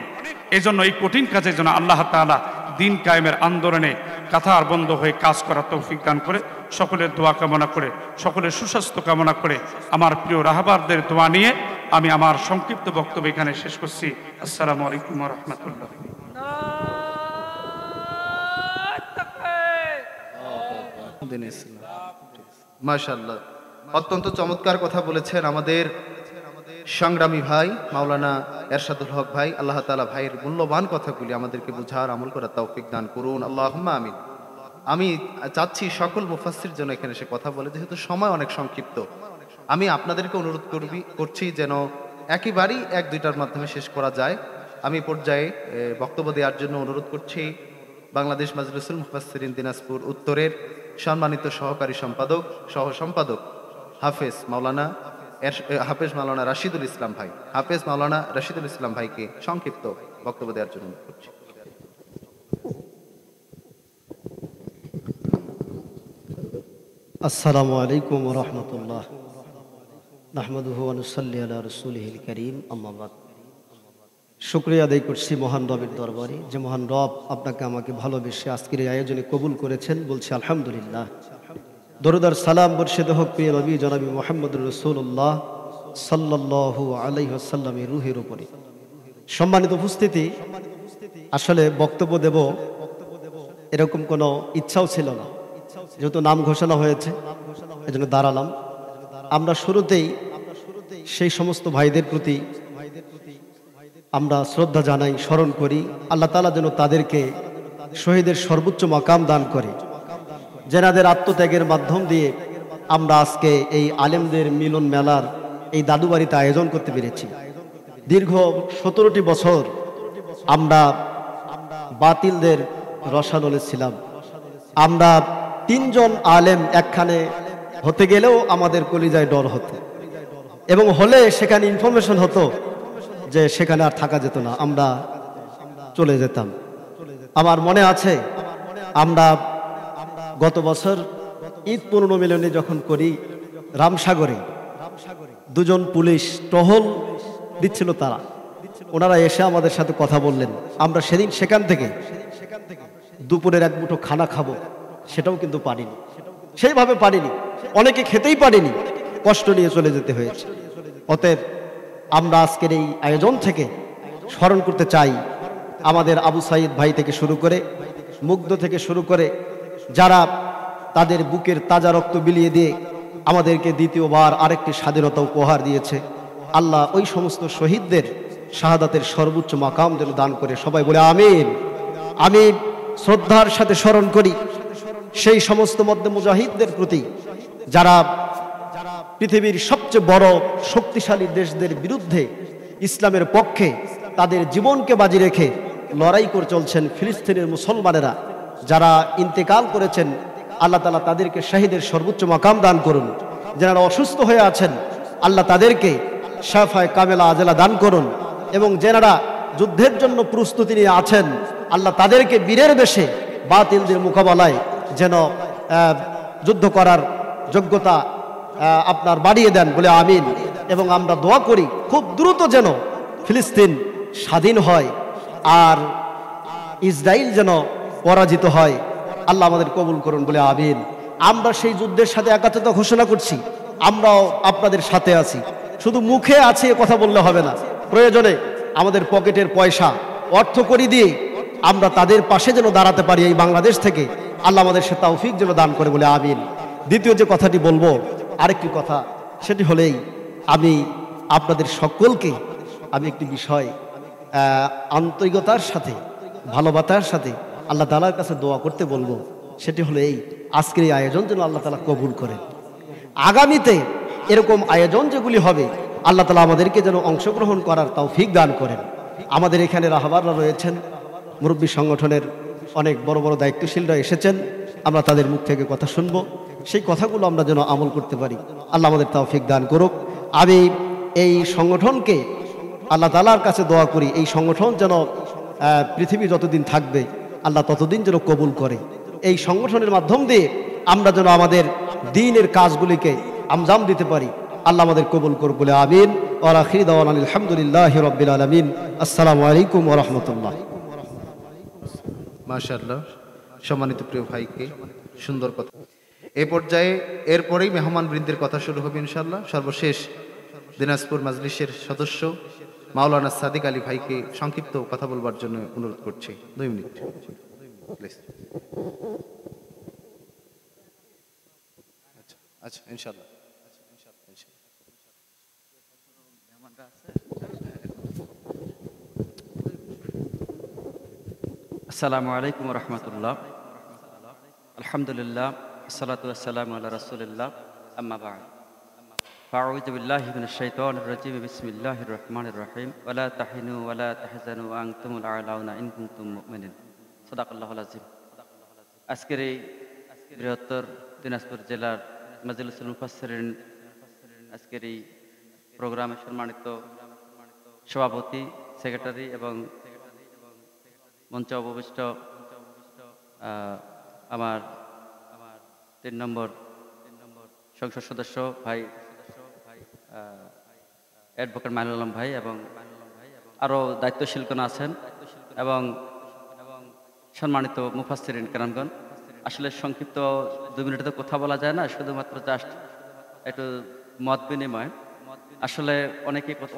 এই জন্য এই কঠিন কাজের জন্য আল্লাহ তাআলা দ্বীন কায়েমের আন্দোলনে কাতার বন্ধ হয়ে কাজ করার তৌফিক দান করে, সকলের দোয়া কামনা করে, সকলের সুস্বাস্থ্য কামনা করে, আমার প্রিয় রাহবারদের দোয়া নিয়ে আমি আমার সংক্ষিপ্ত বক্তব্য এখানে শেষ করছি। আসসালামু আলাইকুম ওয়া রাহমাতুল্লাহ। মাশাআল্লাহ, অত্যন্ত চমৎকার কথা বলেছেন আমাদের সংগ্রামী ভাই মাওলানা এরশাদুল হক ভাই। আল্লাহ তাআলা ভাইয়ের মূল্যবান কথাগুলি আমাদেরকে বুঝার, আমল করার তৌফিক দান করুন, আল্লাহুম্মা আমিন। আমি চাচ্ছি সকল মুফাসসির যেন এখানে এসে কথা বলে, যেহেতু সময় অনেক সংক্ষিপ্ত। আমি আপনাদেরকে অনুরোধ করছি যেন একেবারেই 1-2টার মাধ্যমে শেষ করা যায়। আমি পর্যায়ে বক্তব্য দেওয়ার জন্য অনুরোধ করছি বাংলাদেশ মাজলিসুল মুফাসসিরিন দিনাজপুর উত্তরের সম্মানিত সহকারী সম্পাদক সহ সম্পাদক হাফেজ মাওলানা রাশিদুল ইসলাম ভাই, হাফেজ মাওলানা রাশিদুল ইসলাম ভাইকে সংক্ষিপ্ত বক্তব্য দেওয়ার জন্য অনুরোধ করছি। আসসালামু আলাইকুম ওয়া রাহমাতুল্লাহ। নাহমাদুহু ওয়া নুসাল্লি আলা রাসূলিহিল কারীম, আম্মা বাদ। শুকরিয়া আদায় করছি মহান রবের দরবারে, যে মহান রব আপনাকে আমাকে ভালোবেসে আজকের এই আয়োজনে কবুল করেছেন। বলছি আলহামদুলিল্লাহ। দরুদ আর সালাম বর্ষিত হোক প্রিয় নবী জনাবি মুহাম্মদুর রাসূলুল্লাহ সাল্লাল্লাহু আলাইহি ওয়াসাল্লামের রূহের উপরে। সম্মানিত উপস্থিতি, আসলে বক্তব্য দেব এরকম কোনো ইচ্ছাও ছিল না, যেহেতু নাম ঘোষণা হয়েছে এজন্য দাঁড়ালাম। আমরা শুরুতেই সেই সমস্ত ভাইদের প্রতি আমরা শ্রদ্ধা জানাই, স্মরণ করি। আল্লাহ তাআলা যেন তাদেরকে শহীদের সর্বোচ্চ মাকাম দান করে, যেনাদের আত্মত্যাগের মাধ্যম দিয়ে আমরা আজকে এই আলেমদের মিলন মেলার এই দাদুবাড়িতে আয়োজন করতে পেরেছি। দীর্ঘ 17টি বছর আমরা বাতিলদের রসাতলে ছিলাম। আমরা 3 জন আলেম একখানে হতে গেলেও আমাদের কলিজায় ডর হতো, এবং হলে সেখানে ইনফরমেশন হতো যে সেখানে আর থাকা যেত না, আমরা চলে যেতাম। আমার মনে আছে আমরা গত বছর ঈদ পুনর্মিলনী যখন করি, রামসাগরে 2 জন পুলিশ টহল দিচ্ছিল, ওনারা এসে আমাদের সাথে কথা বললেন। আমরা সেদিন সেখান থেকে দুপুরের এক মুঠো খানা খাবো, সেটাও কিন্তু পারিনি, সেইভাবে পারিনি, অনেকে খেতেই পারিনি, কষ্ট নিয়ে চলে যেতে হয়েছে। অতএব আমরা আজকের এই আয়োজন থেকে স্মরণ করতে চাই আমাদের আবু সাইদ ভাই থেকে শুরু করে, মুগ্ধ থেকে শুরু করে, যারা তাদের বুকের তাজা রক্ত বিলিয়ে দিয়ে আমাদেরকে দ্বিতীয়বার আরেকটি স্বাধীনতা উপহার দিয়েছে। আল্লাহ ওই সমস্ত শহীদদের শাহাদাতের সর্বোচ্চ মাকাম যেন দান করে। সবাই বলে আমিন। আমি শ্রদ্ধার সাথে স্মরণ করি সেই সমস্ত মধ্যে মুজাহিদদের প্রতি, যারা পৃথিবীর সবচেয়ে বড় শক্তিশালী দেশদের বিরুদ্ধে ইসলামের পক্ষে তাদের জীবনকে বাজি রেখে লড়াই করে চলছেন। ফিলিস্তিনের মুসলমানেরা যারা ইন্তেকাল করেছেন, আল্লাহ তাআলা তাদেরকে শহীদের সর্বোচ্চ মাকাম দান করুন। যারা অসুস্থ হয়ে আছেন, আল্লাহ তাদেরকে শাফায়ে কামেলা আজেলা দান করুন। এবং যারা যুদ্ধের জন্য প্রস্তুতি নিয়ে আছেন, আল্লাহ তাদেরকে বীরের বেশে বাতিলদের মোকাবেলায় যেন যুদ্ধ করার যোগ্যতা আপনার বাড়িয়ে দেন, বলে আমিন। এবং আমরা দোয়া করি খুব দ্রুত যেন ফিলিস্তিন স্বাধীন হয় আর ইসরায়েল যেন পরাজিত হয়। আল্লাহ আমাদের কবুল করুন, বলে আমিন। আমরা সেই যুদ্ধের সাথে একাত্মতা ঘোষণা করছি, আমরাও আপনাদের সাথে আছি। শুধু মুখে আছে কথা বললে হবে না, প্রয়োজনে আমাদের পকেটের পয়সা অর্থ করি দিয়ে আমরা তাদের পাশে যেন দাঁড়াতে পারি এই বাংলাদেশ থেকে। আল্লাহ আমাদের সে তৌফিক যেন দান করে, বলে আমিন। দ্বিতীয় যে কথাটি বলবো, আরেকটি কথা, সেটি হলেই আমি আপনাদের সকলকে আমি একটি বিষয় আন্তরিকতার সাথে, ভালোবাসার সাথে আল্লাহ তাআলার কাছে দোয়া করতে বলবো। সেটি হলো এই, আজকের এই আয়োজন যেন আল্লাহ তাআলা কবুল করেন। আগামীতে এরকম আয়োজন যেগুলি হবে, আল্লাহ তাআলা আমাদেরকে যেন অংশগ্রহণ করার তৌফিক দান করেন। আমাদের এখানে রাহবাররা রয়েছেন, মুরব্বী সংগঠনের অনেক বড় বড় দায়িত্বশীলরা এসেছেন, আমরা তাদের মুখ থেকে কথা শুনবো। সেই কথাগুলো আমরা যেন আমল করতে পারি। আল্লাহ আমাদের তৌফিক দান করুক। আমি এই সংগঠনকে আল্লাহ তাআলার কাছে দোয়া করি, এই সংগঠন যেন পৃথিবী যতদিন থাকবে আল্লাহ ততদিন যেন কবুল করে। এই সংগঠনের মাধ্যম দিয়ে আমরা যেন আমাদের দ্বীনের কাজগুলিকে আঞ্জাম দিতে পারি। আল্লাহ আমাদের কবুল করুক, বলে আমিন। ওয়া আখিরু দাওয়ানা আলহামদুলিল্লাহি রাব্বিল আলামিন। আসসালামু আলাইকুম ওয়া রাহমাতুল্লাহ। মাশাআল্লাহ, সম্মানিত প্রিয় ভাইকে সুন্দর কথা। এ পর্যায়ে এরপরেই মেহমান বৃন্দের কথা শুরু হবে ইনশাআল্লাহ। সর্বশেষ দিনাজপুর মাজলিসের সদস্য মাওলানা সাদিক আলী ভাইকে সংক্ষিপ্ত কথা বলবার জন্য অনুরোধ করছি। 2 মিনিট প্লিজ। আচ্ছা ইনশাআল্লাহ। আসসালামু আলাইকুম ওয়া রাহমাতুল্লাহ। আলহামদুলিল্লাহ, আসসালাতু ওয়াসসালামু আলা রাসূলিল্লাহ, আম্মা বা'দ। ফাউযু বিল্লাহি মিনাশ শাইতানির রাজীম বিসমিল্লাহির রহমানির রহিম ওয়ালা তাহিনু ওয়ালা তাহজানু ওয়া আনতুমুল আ'লাউনা ইন কুনতুম মুমিনিন সাদাকাল্লাহুল আযীম। আজকের এই বৃহত্তর দিনাজপুর জেলার মাজলিসুল মুফাসসিরিন আজকের এই প্রোগ্রামের সম্মানিত সভাপতি, সেক্রেটারি এবং মঞ্চে উপবিষ্ট আমার 3 নম্বর সংসদ সদস্য ভাই অ্যাডভোকেট মাইনুল আলম ভাই এবং আরও দায়িত্বশীলগণ আছেন এবং সম্মানিত মুফাসসিরিন কেরামগণ। আসলে সংক্ষিপ্ত 2 মিনিটে তো কথা বলা যায় না, শুধুমাত্র জাস্ট একটু মত বিনিময়। আসলে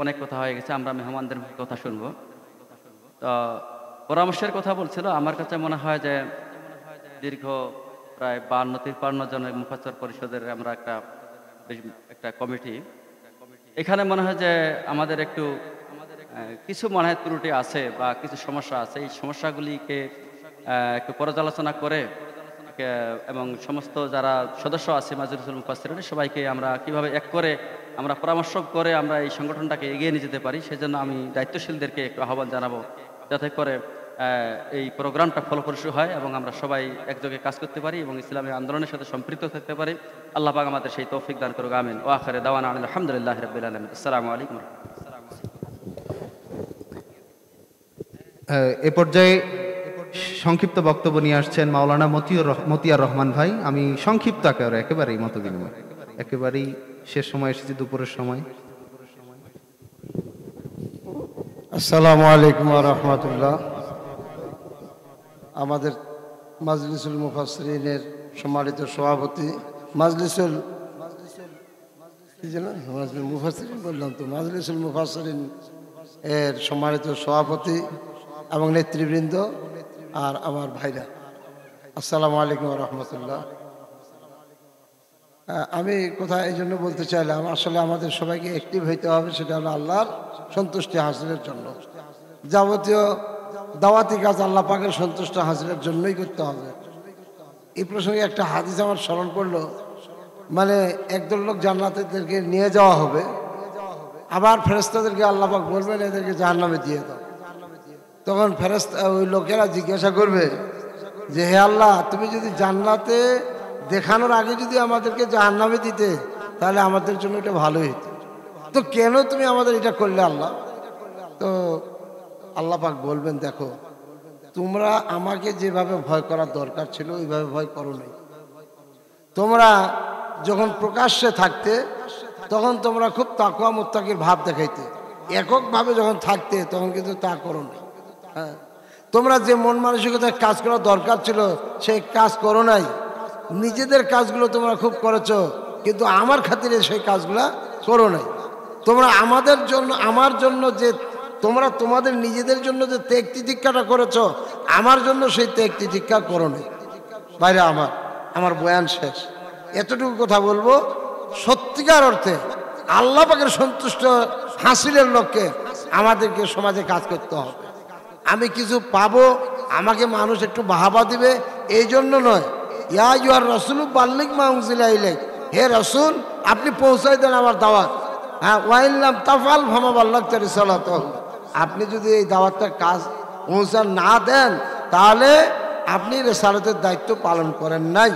অনেক কথা হয়ে গেছে, আমরা মেহমানদের কথা শুনবো। তো পরামর্শের কথা বলছিল, আমার কাছে মনে হয় যে দীর্ঘ প্রায় 52-53 জনের মুফাসসির পরিষদের আমরা একটা কমিটি, এখানে মনে হয় যে আমাদের একটু কিছু মনে হয় ত্রুটি আছে বা কিছু সমস্যা আছে। এই সমস্যাগুলিকে একটু পর্যালোচনা করে এবং সমস্ত যারা সদস্য আছে মাজলিসুল মুফাসসিরিন সবাইকে আমরা কিভাবে এক করে আমরা পরামর্শ করে আমরা এই সংগঠনটাকে এগিয়ে নিয়ে যেতে পারি, সেজন্য আমি দায়িত্বশীলদেরকে একটু আহ্বান জানাবো যাতে করে এই প্রোগ্রামটা ফলপ্রসূ হয় এবং আমরা সবাই একযোগে কাজ করতে পারি এবং ইসলামী আন্দোলনের সাথে সম্পৃক্ত থাকতে পারি। আল্লাহ পাক আমাদের সেই তৌফিক দান করুক, আমিন। ওয়া আখিরু দাওয়ানা আলহামদুলিল্লাহি রাব্বিল আলামিন। আসসালামু আলাইকুম। এ পর্যায়ে সংক্ষিপ্ত বক্তব্য নিয়ে আসছেন মাওলানা মতিয়ার রহমান ভাই। আমি সংক্ষিপ্ত আকারে একেবারেই মত বিনিময়, একেবারেই শেষ সময় এসেছি, দুপুরের সময়। আসসালামু আলাইকুম ওয়া রাহমাতুল্লাহ। আমাদের মাজলিসুল মুফাসসিরিনের সম্মানিত সভাপতি, মাজলিসুল মুফাসসিরিন বললাম তো, মাজলিসুল মুফাসসিরিন এর সম্মানিত সভাপতি এবং নেতৃবৃন্দ আর আমার ভাইরা, আসসালামু আলাইকুম ওয়া রাহমাতুল্লাহ। আমি কথা এই জন্য বলতে চাইলাম, আসলে আমাদের সবাইকে অ্যাক্টিভ হইতে হবে, সেটা হলো আল্লাহর সন্তুষ্টি হাসিলের জন্য। যাবতীয় দাওয়াতি কাজ আল্লাহ পাকের সন্তুষ্টি হাসিলের জন্যই করতে হবে। এই প্রসঙ্গে একটা হাদিস আমার স্মরণ পড়লো, মানে একদল লোক জান্নাতীদেরকে নিয়ে যাওয়া হবে, আবার ফেরেশতাদেরকে আল্লাহ পাক বলবেন এদেরকে জাহান্নামে দিয়ে দাও। তখন ফেরেশতা ওই লোকেরা জিজ্ঞাসা করবে যে হে আল্লাহ, তুমি যদি জান্নাতে দেখানোর আগে যদি আমাদেরকে জাহান্নামে দিতে তাহলে আমাদের জন্য এটা ভালোই হতো, তো কেন তুমি আমাদের এটা করলে আল্লাহ? তো আল্লাহ পাক বলবেন, দেখো তোমরা আমাকে যেভাবে ভয় করার দরকার ছিল ওইভাবে ভয় করো নাই। তোমরা যখন প্রকাশ্যে থাকতে তখন তোমরা খুব তাকওয়া মুত্তাকির ভাব দেখাইতে, এককভাবে যখন থাকতে তখন কিন্তু তা করো নাই। হ্যাঁ, তোমরা যে মন মানসিকতায় কাজ করার দরকার ছিল সেই কাজ করো নাই। নিজেদের কাজগুলো তোমরা খুব করেছো, কিন্তু আমার খাতিরে সেই কাজগুলো করো নাই। তোমরা আমাদের জন্য, আমার জন্য যে তোমরা তোমাদের নিজেদের জন্য যে ত্যাগ তিতিক্ষাটা করেছো, আমার জন্য সেই ত্যাগ তিতিক্ষা করো নাই। বাইরে আমার বয়ান শেষ। এতটুকু কথা বলবো, সত্যিকার অর্থে আল্লাহ পাকের সন্তুষ্ট হাসিলের লক্ষ্যে আমাদেরকে সমাজে কাজ করতে হবে। আমি কিছু পাবো, আমাকে মানুষ একটু বাহাবা দিবে এই জন্য নয়। ইয়া আইয়ুহার রাসূলু বাল্লিগ মা উনজিলা ইলাইক, হে রাসূল আপনি পৌঁছাই দেন আমার দাওয়াত। হ্যাঁ, ওয়াইন লাম তাফআল ফামা বাল্লাগতা রিসালাতাহু, আপনি যদি এই দাওয়াতটার কাজ পৌঁছা না দেন তাহলে আপনি রিসালাতের দায়িত্ব পালন করেন নাই।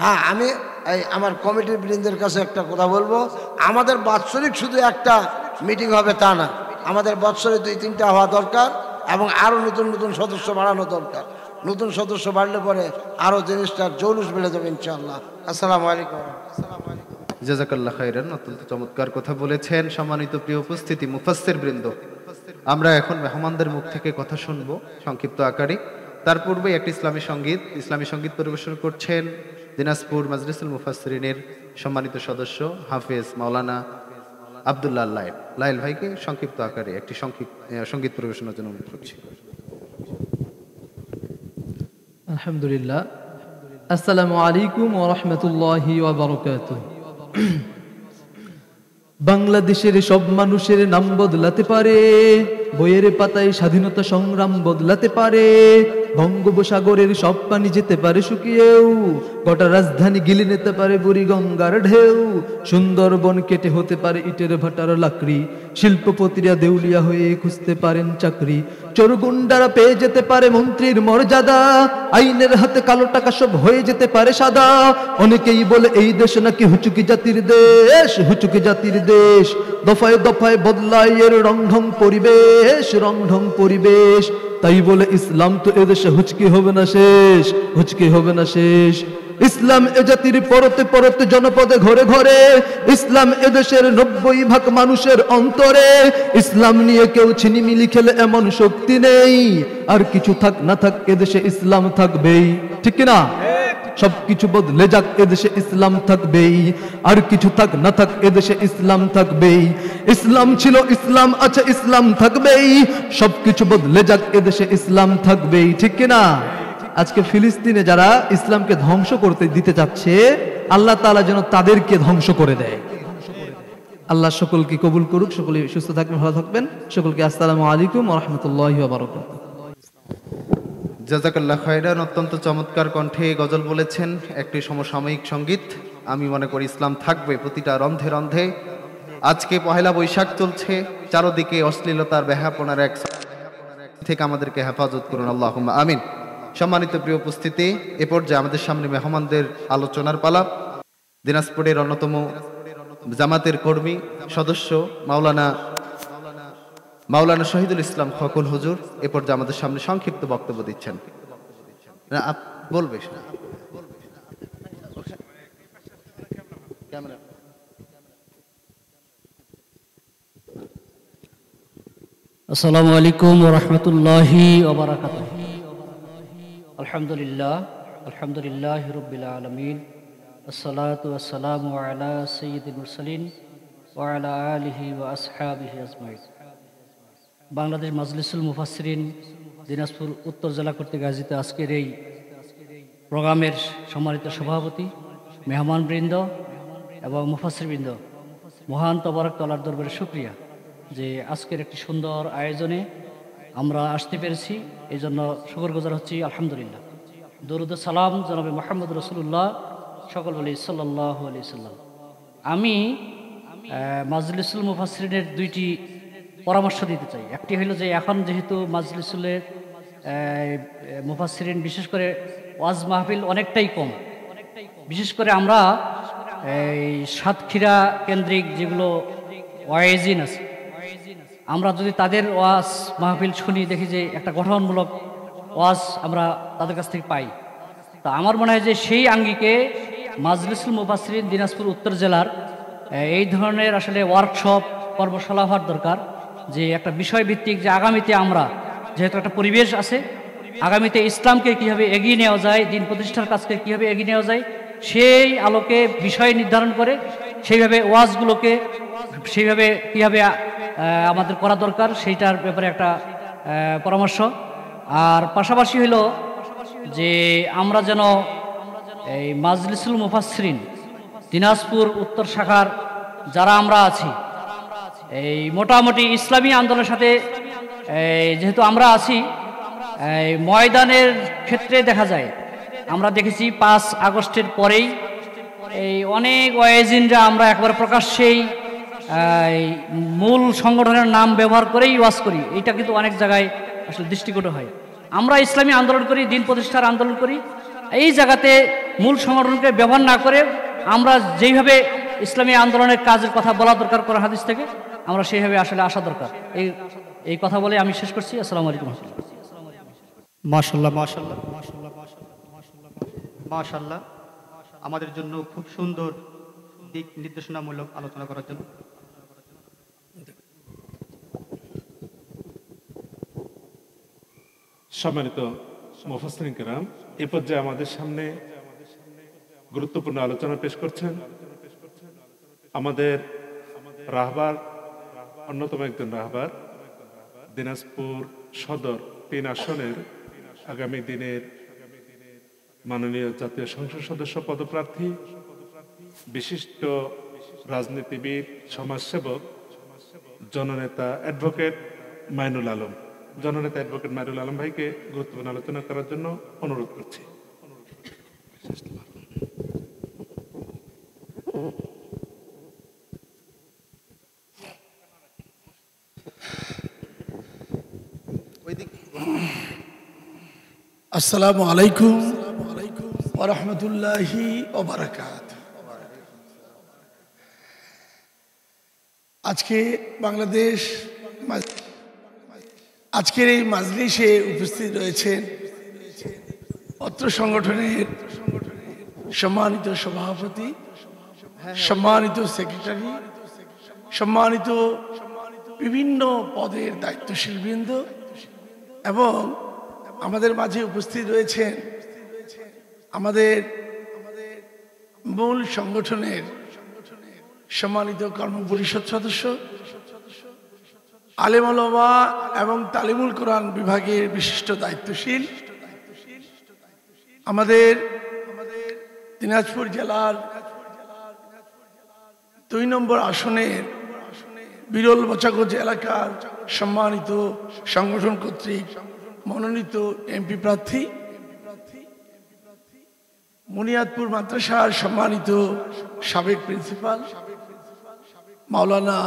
হ্যাঁ, আমি আমার কমিটির বৃন্দের কাছে একটা কথা বলবো, আমাদের বাৎসরিক শুধু একটা মিটিং হবে তা না, আমাদের বৎসরে 2-3টা হওয়া দরকার এবং আরও নতুন নতুন সদস্য বাড়ানো দরকার। নতুন সদস্য বাড়লে পরে আরও জিনিসটার জৌলুস বেড়ে যাবে ইনশাআল্লাহ। আসসালামু আলাইকুম। জাযাকাল্লাহ খাইরান, অত্যন্ত চমৎকার কথা বলেছেন। সম্মানিত প্রিয় উপস্থিতি মুফাসসির বৃন্দ, আমরা এখন মেহমানদের মুখ থেকে কথা শুনবো সংক্ষিপ্ত আকারে। তার পূর্বে একটি ইসলামী সঙ্গীত পরিবেশন করছেন দিনাজপুর মাজলিসুল মুফাসসিরিনের সম্মানিত সদস্য হাফেজ মাওলানা আব্দুল্লাহ লাইল ভাইকে সংক্ষিপ্ত আকারে একটি সঙ্গীত পরিবেশনের জন্য অনুরোধ করছি। আলহামদুলিল্লাহ। আসসালামু আলাইকুম ওয়া রাহমাতুল্লাহি ওয়া বারাকাতুহু। বাংলাদেশের সব মানুষের নাম বদলাতে পারে, বইয়ের পাতায় স্বাধীনতা সংগ্রাম বদলাতে পারে, বঙ্গোপসাগরের সব পানি যেতে পারে শুকিয়েও, গোটা রাজধানী গিলে নিতে পারে বুড়ি গঙ্গার ঢেউ, সুন্দরবন কেটে হতে পারে ইটের ভাটার লাকড়ি, শিল্পপতিরা দেউলিয়া হয়ে খুঁজতে পারেন চাকরি, চোরগুন্ডারা পেয়ে যেতে পারে মন্ত্রীর মর্যাদা, আইনের হাতে কালো টাকা সব হয়ে যেতে পারে সাদা। অনেকেই বলে এই দেশ নাকি হুচুকি জাতির দেশ, হুচুকি জাতির দেশ, দফায় দফায় বদলায় এর রংঢং পরিবেশ, রংঢং পরিবেশ। তাই বলে ইসলাম তো এদেশে হুচকি হবে না শেষ, হুচকি হবে না শেষ। ইসলাম এ জাতির পরতে পরতে জনপদে ঘরে ঘরে, ইসলাম এদেশের 90% মানুষের অন্তরে। ইসলাম নিয়ে কেউ ছিনিমিলি খেলে এমন শক্তি নেই, আর কিছু থাক না থাক এদেশে ইসলাম থাকবেই, ঠিক কিনা? সবকিছু বদলে যাক এদেশে ইসলাম থাকবেই, আর কিছু থাক না থাক এদেশে ইসলাম থাকবেই। ইসলাম ছিল, ইসলাম আছে, ইসলাম থাকবেই, সবকিছু বদলে যাক এদেশে ইসলাম থাকবেই, ঠিক কিনা? আজকে ফিলিস্তিনে যারা ইসলামকে ধ্বংস করতে দিতে যাচ্ছে, আল্লাহ তাআলা যেন তাদেরকে ধ্বংস করে দেয়। আল্লাহ সকলকে কবুল করুক, সকলে সুস্থ থাকবেন, ভালো থাকবেন। সকলকে আসসালামু আলাইকুম ওয়া রাহমাতুল্লাহি ওয়া বারাকাতুহু। জাযাকাল্লাহ খায়রান। অত্যন্ত চমৎকার কণ্ঠে গজল বলেছেন, একটি সমসাময়িক সঙ্গীত। আমি মনে করি ইসলাম থাকবে প্রতিটা রন্ধে রন্ধে। আজকে পহেলা বৈশাখ চলছে, চারদিকে অশ্লীলতার বেহাপনার এক থেকে আমাদেরকে হেফাজত করুন, আল্লাহুম্মা আমিন। সম্মানিত প্রিয় উপস্থিতি, এ পর্যায়ে আমাদের সামনে মেহমানদের আলোচনার পালা। দিনাজপুরের অন্যতম জামাতের কর্মী সদস্য মাওলানা শহীদুল ইসলাম খোকন হুজুর এ পর্যায়ে আমাদের সামনে সংক্ষিপ্ত বক্তব্য দিচ্ছেন। বলবে আসসালামু আলাইকুম ওয়া রাহমাতুল্লাহি ওয়া বারাকাতুহু। আলহামদুলিল্লাহ, আলহামদুলিল্লাহি রাব্বিল আলামিন, আসসালাতু ওয়াসসালামু আলা সাইয়্যিদিল মুরসালিন ওয়া আলা আলিহি ওয়া আসহাবিহি আজমাইন। বাংলাদেশ মাজলিসুল মুফাসসিরিন দিনাজপুর উত্তর জেলা কর্তৃক আয়োজিত আজকের এই প্রোগ্রামের সম্মানিত সভাপতি, মেহমানবৃন্দ এবং মুফাসসিরবৃন্দ, মহান তবারক তাআলার দরবারে শুকরিয়া যে আজকের একটি সুন্দর আয়োজনে আমরা আসতে পেরেছি, এই জন্য শুকরগুজার হচ্ছি আলহামদুলিল্লাহ। দরুদ ও সালাম জনাবে মুহাম্মদ রাসূলুল্লাহ সকল বলি সাল্লাল্লাহু আলাইহি সাল্লাম। আমি মাজলিসুল মুফাসসিরিনের দুইটি পরামর্শ দিতে চাই। একটি হলো যে এখন যেহেতু মাজলিসুলের মুফাসসিরিন বিশেষ করে ওয়াজ মাহফিল অনেকটাই কম, বিশেষ করে আমরা এই সাতক্ষীরা কেন্দ্রিক যেগুলো ওয়াইজিন আছে, আমরা যদি তাদের ওয়াজ মাহফিল শুনি, দেখি যে একটা গঠনমূলক ওয়াজ আমরা তাদের কাছ থেকে পাই। তা আমার মনে হয় যে সেই আঙ্গিকে মাজলিসুল মুফাসসিরিন দিনাজপুর উত্তর জেলার এই ধরনের আসলে ওয়ার্কশপ কর্মশালা হওয়ার দরকার, যে একটা বিষয়ভিত্তিক, যে আগামীতে আমরা যেহেতু একটা পরিবেশ আছে, আগামীতে ইসলামকে কীভাবে এগিয়ে নেওয়া যায়, দিন প্রতিষ্ঠার কাজকে কীভাবে এগিয়ে নেওয়া যায়, সেই আলোকে বিষয় নির্ধারণ করে সেইভাবে ওয়াজগুলোকে সেইভাবে কীভাবে আমাদের করা দরকার, সেইটার ব্যাপারে একটা পরামর্শ। আর পাশাপাশি হলো যে আমরা যেন এই মাজলিসুল মুফাসসিরিন দিনাজপুর উত্তর শাখার যারা আমরা আছি, এই মোটামুটি ইসলামী আন্দোলনের সাথে যেহেতু আমরা আছি, এই ময়দানের ক্ষেত্রে দেখা যায়, আমরা দেখেছি 5 আগস্টের পরেই এই অনেক ওয়াইজিনরা আমরা একবার প্রকাশ্যেই মূল সংগঠনের নাম ব্যবহার করেই ওয়াজ করি। এটা কিন্তু অনেক জায়গায় আসলে দৃষ্টিকটু হয়। আমরা ইসলামী আন্দোলন করি, দিন প্রতিষ্ঠার আন্দোলন করি, এই জায়গাতে মূল সংগঠনকে ব্যবহার না করে আমরা যেইভাবে ইসলামী আন্দোলনের কাজের কথা বলা দরকার কোরআন হাদিস থেকে, আমরা সেইভাবে আসলে আসা দরকার। এই কথা বলে আমি শেষ করছি। আসসালামু আলাইকুম। মাশাআল্লাহ, মাশাআল্লাহ, মাশাআল্লাহ, মাশাআল্লাহ, মাশাআল্লাহ। আমাদের জন্য খুব সুন্দর দিক নির্দেশনামূলক আলোচনা করার জন্য সম্মানিত মুফাসসিরিন কেরাম, এ পর্যায়ে আমাদের সামনে গুরুত্বপূর্ণ আলোচনা পেশ করছেন আমাদের রাহবার, অন্যতম একজন রাহবার, দিনাজপুর সদর 3 আসনের আগামী দিনের মাননীয় জাতীয় সংসদ সদস্য পদপ্রার্থী, বিশিষ্ট রাজনীতিবিদ, সমাজসেবক, জননেতা অ্যাডভোকেট মাইনুল আলম। জননেতা অ্যাডভোকেট মাইরুল আলম ভাইকে গুরুত্বপূর্ণ আলোচনা করার জন্য অনুরোধ করছি। আসসালামু আলাইকুম ওয়া রাহমাতুল্লাহি ওয়া বারাকাতুহু। আজকে বাংলাদেশ আজকের এই মাজলিসে উপস্থিত রয়েছেন অত্র সংগঠনের সম্মানিত সভাপতি, সম্মানিত সেক্রেটারি, সম্মানিত বিভিন্ন পদের দায়িত্বশীল বৃন্দ এবং আমাদের মাঝে উপস্থিত রয়েছেন আমাদের মূল সংগঠনের সম্মানিত কর্মপরিষদ সদস্য, আলেম ওলামা এবং তালিমুল কোরআন বিভাগের বিশিষ্ট দায়িত্বশীল, আমাদের দিনাজপুর জেলার ২ নম্বর আসনের বিরল বচাগঞ্জ এলাকার সম্মানিত সংগঠন কর্তৃক মনোনীত এমপি প্রার্থী, মুনিয়াদপুর মাদ্রাসার সম্মানিত সাবেক প্রিন্সিপাল মাওলানা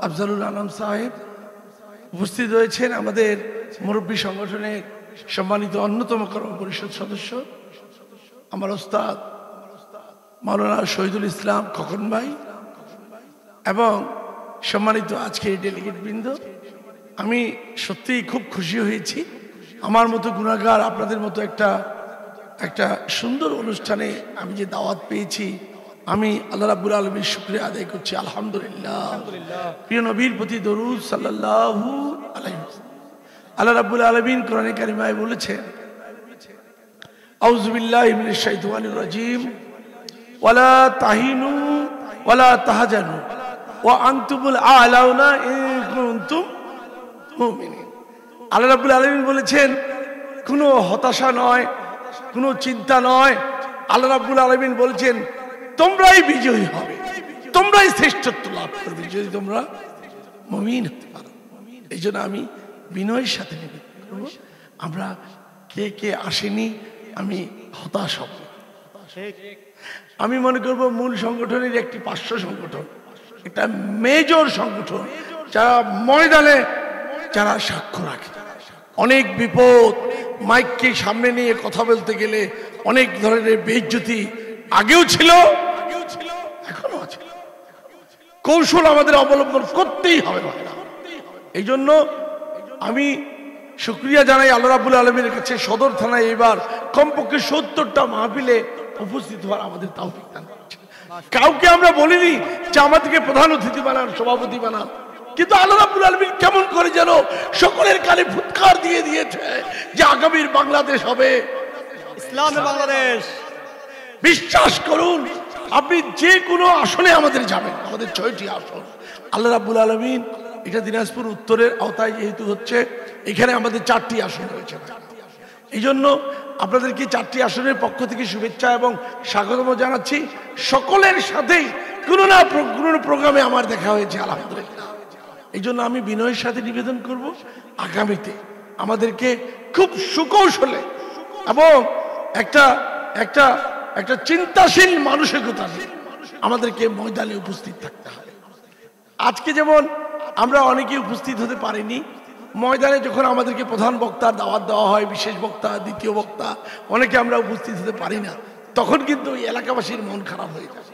আফজালুল আলম সাহেব, উপস্থিত রয়েছেন আমাদের মুরব্বী সংগঠনের সম্মানিত অন্যতম কর্মপরিষদ সদস্য আমার ওস্তাদ মাওলানা শহীদুল ইসলাম খোকন ভাই এবং সম্মানিত আজকের ডেলিগেট বৃন্দ। আমি সত্যিই খুব খুশি হয়েছি, আমার মতো গুণাগার আপনাদের মতো একটা সুন্দর অনুষ্ঠানে আমি যে দাওয়াত পেয়েছি, আমি আল্লাহ রাব্বুল আলামিনের শুকরিয়া আদায় করছি, আলহামদুলিল্লাহ। প্রিয় নবীর প্রতি দরুদ সাল্লাল্লাহু আলাইহি ওয়াসাল্লাম। আল্লাহ রাব্বুল আলামিন কোরআনে কারিমায় বলেছেন, আউযু বিল্লাহি মিনাশ শাইতানির রাজীম, ওয়ালা তাহিনু ওয়ালা তাহজানু ওয়া আনতুমুল আ'লাউনা ইন কুনতুম মুমিনিন। আল্লাহ রাব্বুল আলামিন বলেছেন কোনো হতাশা নয়, কোনো চিন্তা নয়। আল্লাহ রাব্বুল আলামিন বলেছেন তোমরাই বিজয়ী হবে, তোমরাই শ্রেষ্ঠত্ব লাভ করবে যদি তোমরা মুমিন হতে পারো। এই জন্য আমি বিনয়ের সাথে নিবেদন করব, আমরা কে কে আসেনি আমি হতাশ হব। আমি মনে করব মূল সংগঠনের একটি পার্শ্ব সংগঠন, একটা মেজর সংগঠন যারা ময়দানে যারা সাক্ষ্য রাখে। অনেক বিপদ, মাইককে সামনে নিয়ে কথা বলতে গেলে অনেক ধরনের বেইজ্জতি আগেও ছিল, এখনো আছে। কৌশল আমাদের অবলম্বন করতেই হবে। এই জন্য আমি শুকরিয়া জানাই আল্লাহ রাব্বুল আলামিনের কাছে, সদর থানায় এবার কমপক্ষে ৭০টা মাহফিলে উপস্থিত হওয়ার আমাদের তৌফিক দান করেছেন। কাউকে আমরা বলিনি যে আমাদেরকে প্রধান অতিথি বানান, সভাপতি বানান, কিন্তু আল্লাহ রাব্বুল আলামিন কেমন করে যেন সকলের কানে ফুৎকার দিয়ে দিয়েছে যে আগামীর বাংলাদেশ হবে ইসলামের বাংলাদেশ। বিশ্বাস করুন, আপনি যে কোনো আসনে আমাদের যাবেন, আমাদের ৬টি আসন আল্লাহ রাব্বুল আলামিন, এটা দিনাজপুর উত্তরের আওতায় যেহেতু হচ্ছে, এখানে আমাদের 4টি আসন রয়েছে। এই জন্য আপনাদেরকে 4টি আসনের পক্ষ থেকে শুভেচ্ছা এবং স্বাগতম জানাচ্ছি। সকলের সাথেই কোনো না কোনো প্রোগ্রামে আমার দেখা হয়েছে, আলহামদুলিল্লাহ। এই জন্য আমি বিনয়ের সাথে নিবেদন করব, আগামীতে আমাদেরকে খুব সুকৌশলে এবং একটা চিন্তাশীল মানসিকতা নিয়ে আমাদেরকে ময়দানে উপস্থিত থাকতে হবে। আজকে যেমন আমরা অনেকে উপস্থিত হতে পারিনি, ময়দানে যখন আমাদেরকে প্রধান বক্তার দাওয়াত দেওয়া হয়, বিশেষ বক্তা, দ্বিতীয় বক্তা, অনেকে আমরা উপস্থিত হতে পারি না, তখন কিন্তু ওই এলাকাবাসীর মন খারাপ হয়ে যায়।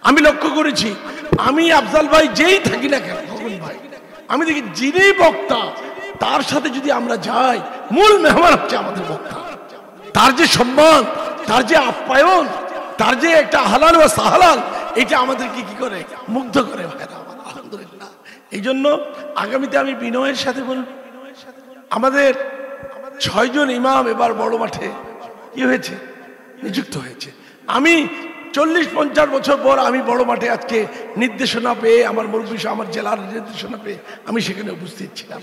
আমি লক্ষ্য করেছি, আমি আফজাল ভাই যেই থাকি না কেন, খোকন ভাই, আমি দেখি যিনি বক্তা তার সাথে যদি আমরা যাই, মূল মেহমান হচ্ছে আমাদের বক্তা। তার যে সম্মান, তার যে আপ্যায়ন, তার যে একটা হালাল ও সাহালাল, এটা আমাদেরকে কি করে মুগ্ধ করে ভাইরা আমার, আলহামদুলিল্লাহ। এই জন্য আগামীতে আমি বিনয়ের সাথে বলব, আমাদের 6 জন ইমাম এবার বড় মাঠে কি হয়েছে, নিযুক্ত হয়েছে। আমি 40-50 বছর পর আমি বড় মাঠে আজকে নির্দেশনা পেয়ে, আমার মুরব্বী আমার জেলার নির্দেশনা পেয়ে আমি সেখানে উপস্থিত ছিলাম।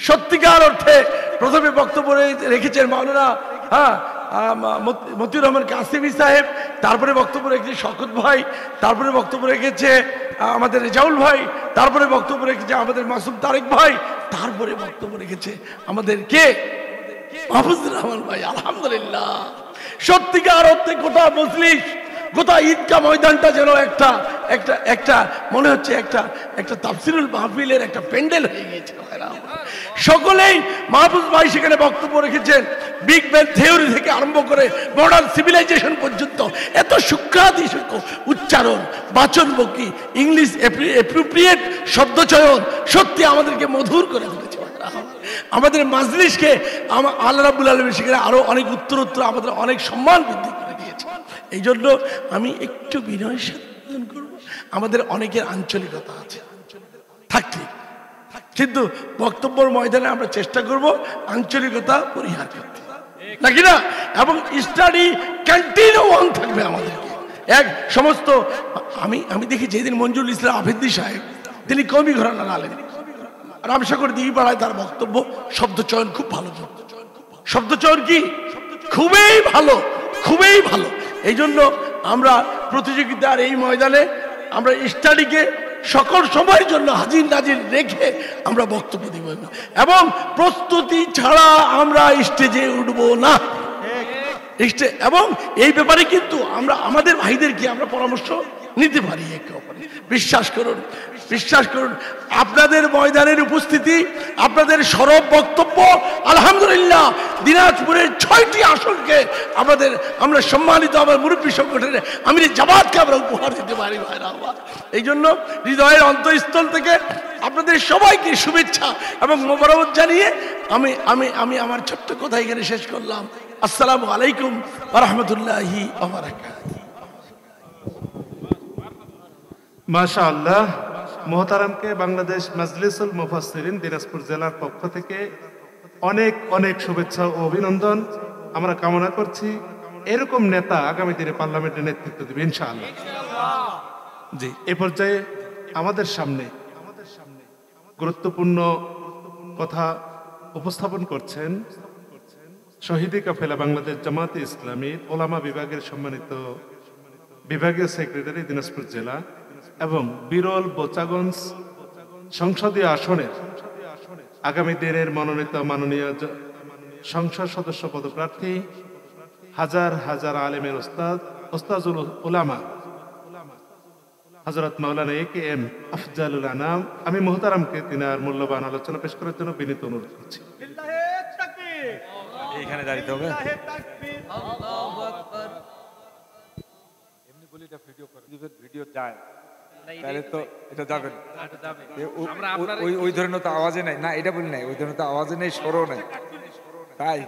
সত্যিকার অর্থে প্রথমে বক্তব্য রেখেছেন মাওলানা মতিউর রহমান কাসিমি সাহেব, তারপরে বক্তব্য রেখেছে শওকত ভাই, তারপরে বক্তব্য রেখেছে আমাদের রেজাউল ভাই, তারপরে বক্তব্য রেখেছে আমাদের মাসুম তারেক ভাই, তারপরে বক্তব্য রেখেছে আমাদের কে? মাহফুজুর রহমান ভাই। আলহামদুলিল্লাহ, সত্যিকার অর্থে গোটা মজলিস, গোটা ঈদগাহ ময়দানটা যেন একটা একটা একটা মনে হচ্ছে একটা একটা তাফসিরুল মাহফিলের একটা প্যান্ডেল হয়ে গিয়েছে। সকলেই মাহফুজ ভাই সেখানে বক্তব্য রেখেছেন, বিগ ব্যাং থিওরি থেকে আরম্ভ করে মডার্ন সিভিলাইজেশন পর্যন্ত এত সূক্ষ্মাতি সূক্ষ্ম উচ্চারণ, বাচনবকি, ইংলিশ অ্যাপ্রোপ্রিয়েট শব্দচয়ন সত্যি আমাদেরকে মধুর করে তুলেছে। আমাদের মাজলিসকে আল্লাহ রাব্বুল আলামিন সেখানে আরো অনেক উত্তরোত্তর আমাদের অনেক সম্মান বৃদ্ধি করে দিয়েছে। এই জন্য আমি একটু বিনয়ের সাথে করব, আমাদের অনেকের আঞ্চলিকতা আছে থাকতে, কিন্তু বক্তব্যের ময়দানে আমরা চেষ্টা করব আঞ্চলিকতা পরিহার করতে, নাকি না? এবং স্টাডি কন্টিনিউ অন থাকবে আমাদেরকে। এক সমস্ত আমি দেখি যেদিন মঞ্জুরুল ইসলাম আফেদি সাহেব, তিনি কবি ঘরানার আলেন, রামসাগর দিঘিপাড়ায় তার বক্তব্য, শব্দচয়ন খুব ভালো, শব্দচয়ন কি খুবই ভালো, খুবই ভালো। এই জন্য আমরা প্রতিযোগিতার এই ময়দানে আমরা স্টাডিকে সকল সময়ের জন্য হাজির নাজির রেখে আমরা বক্তব্য দিব, এবং প্রস্তুতি ছাড়া আমরা স্টেজে উঠব না। এবং এই ব্যাপারে কিন্তু আমরা আমাদের ভাইদেরকে আমরা পরামর্শ নিতে পারি একে অপরে। বিশ্বাস করুন, বিশ্বাস করুন, আপনাদের ময়দানের উপস্থিতি, আপনাদের সরব বক্তব্য, আলহামদুলিল্লাহ দিনাজপুরের 6টি আসনকে আমরা সম্মানিত আমার মুরব্বী সংগঠনের আমির জামাতকে আমরা উপহার দিতে পারি ভাইরা আমার। এই জন্য হৃদয়ের অন্তঃস্থল থেকে আপনাদের সবাইকে শুভেচ্ছা এবং মোবারক জানিয়ে আমি আমি আমি আমার ছোট্ট কথা এখানে শেষ করলাম। আসসালামু আলাইকুম ওয়া রাহমাতুল্লাহি ওয়া বারাকাতুহু। মাশাআল্লাহ, মোহতারামকে বাংলাদেশ মাজলিসুল মুফাসসিরিন দিনাজপুর জেলার পক্ষ থেকে অনেক অনেক শুভেচ্ছা ও অভিনন্দন আমরা কামনা করছি। এরকম নেতা আগামী দিনে পার্লামেন্টে নেতৃত্ব দেবে ইনশাআল্লাহ। জি, এ পর্যায়ে আমাদের সামনে গুরুত্বপূর্ণ কথা উপস্থাপন করছেন শহীদি কাফেলা বাংলাদেশ জামাতে ইসলামীর ওলামা বিভাগের সম্মানিত বিভাগীয় সেক্রেটারি দিনাজপুর জেলা এবং বিরল বোচাগঞ্জ সংসদীয় আসনের আগামী দিনের মনোনীত মাননীয় সংসদ সদস্য পদপ্রার্থী হাজার হাজার আলেমের ওস্তাজুল উলামা হযরত মাওলানা AKM আফজালুল আনাম, আমি মোহতারামকে তিনার মূল্যবান আলোচনা পেশ করার জন্য বিনীত অনুরোধ করছি। এইখানে দাঁড়িয়ে হবে, এমনি বলি এটা ভিডিও যায় তাহলে তো এটা যাবে না। ওই ধরনের তো আওয়াজে নাই না, এটা বলি নাই, ওই ধরনের তো আওয়াজে নেই, স্বরও নেই, তাই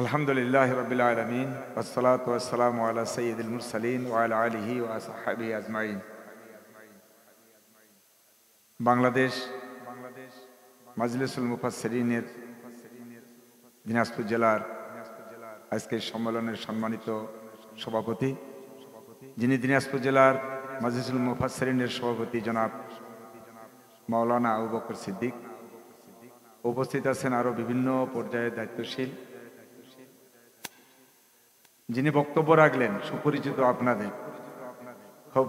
আলহামদুলিল্লাহ রাব্বিল আলামিন ওয়াসসালাতু ওয়াসসালামু আলা সাইয়্যিদিল মুরসালিন ওয়া আলা আলিহি ওয়া আসহাবিহি আজমাইন। বাংলাদেশ মাজলিসুল মুফাসসিরিনের দিনাজপুর জেলার আজকের সম্মেলনের সম্মানিত সভাপতি, যিনি দিনাজপুর জেলার মাজলিসুল মুফাসসিরিনের সভাপতি জনাব মাওলানা আবু বকর সিদ্দিক, উপস্থিত আছেন আরো বিভিন্ন পর্যায়ে দায়িত্বশীল, যিনি বক্তব্য রাখলেন সুপরিচিত আপনাদের খুব,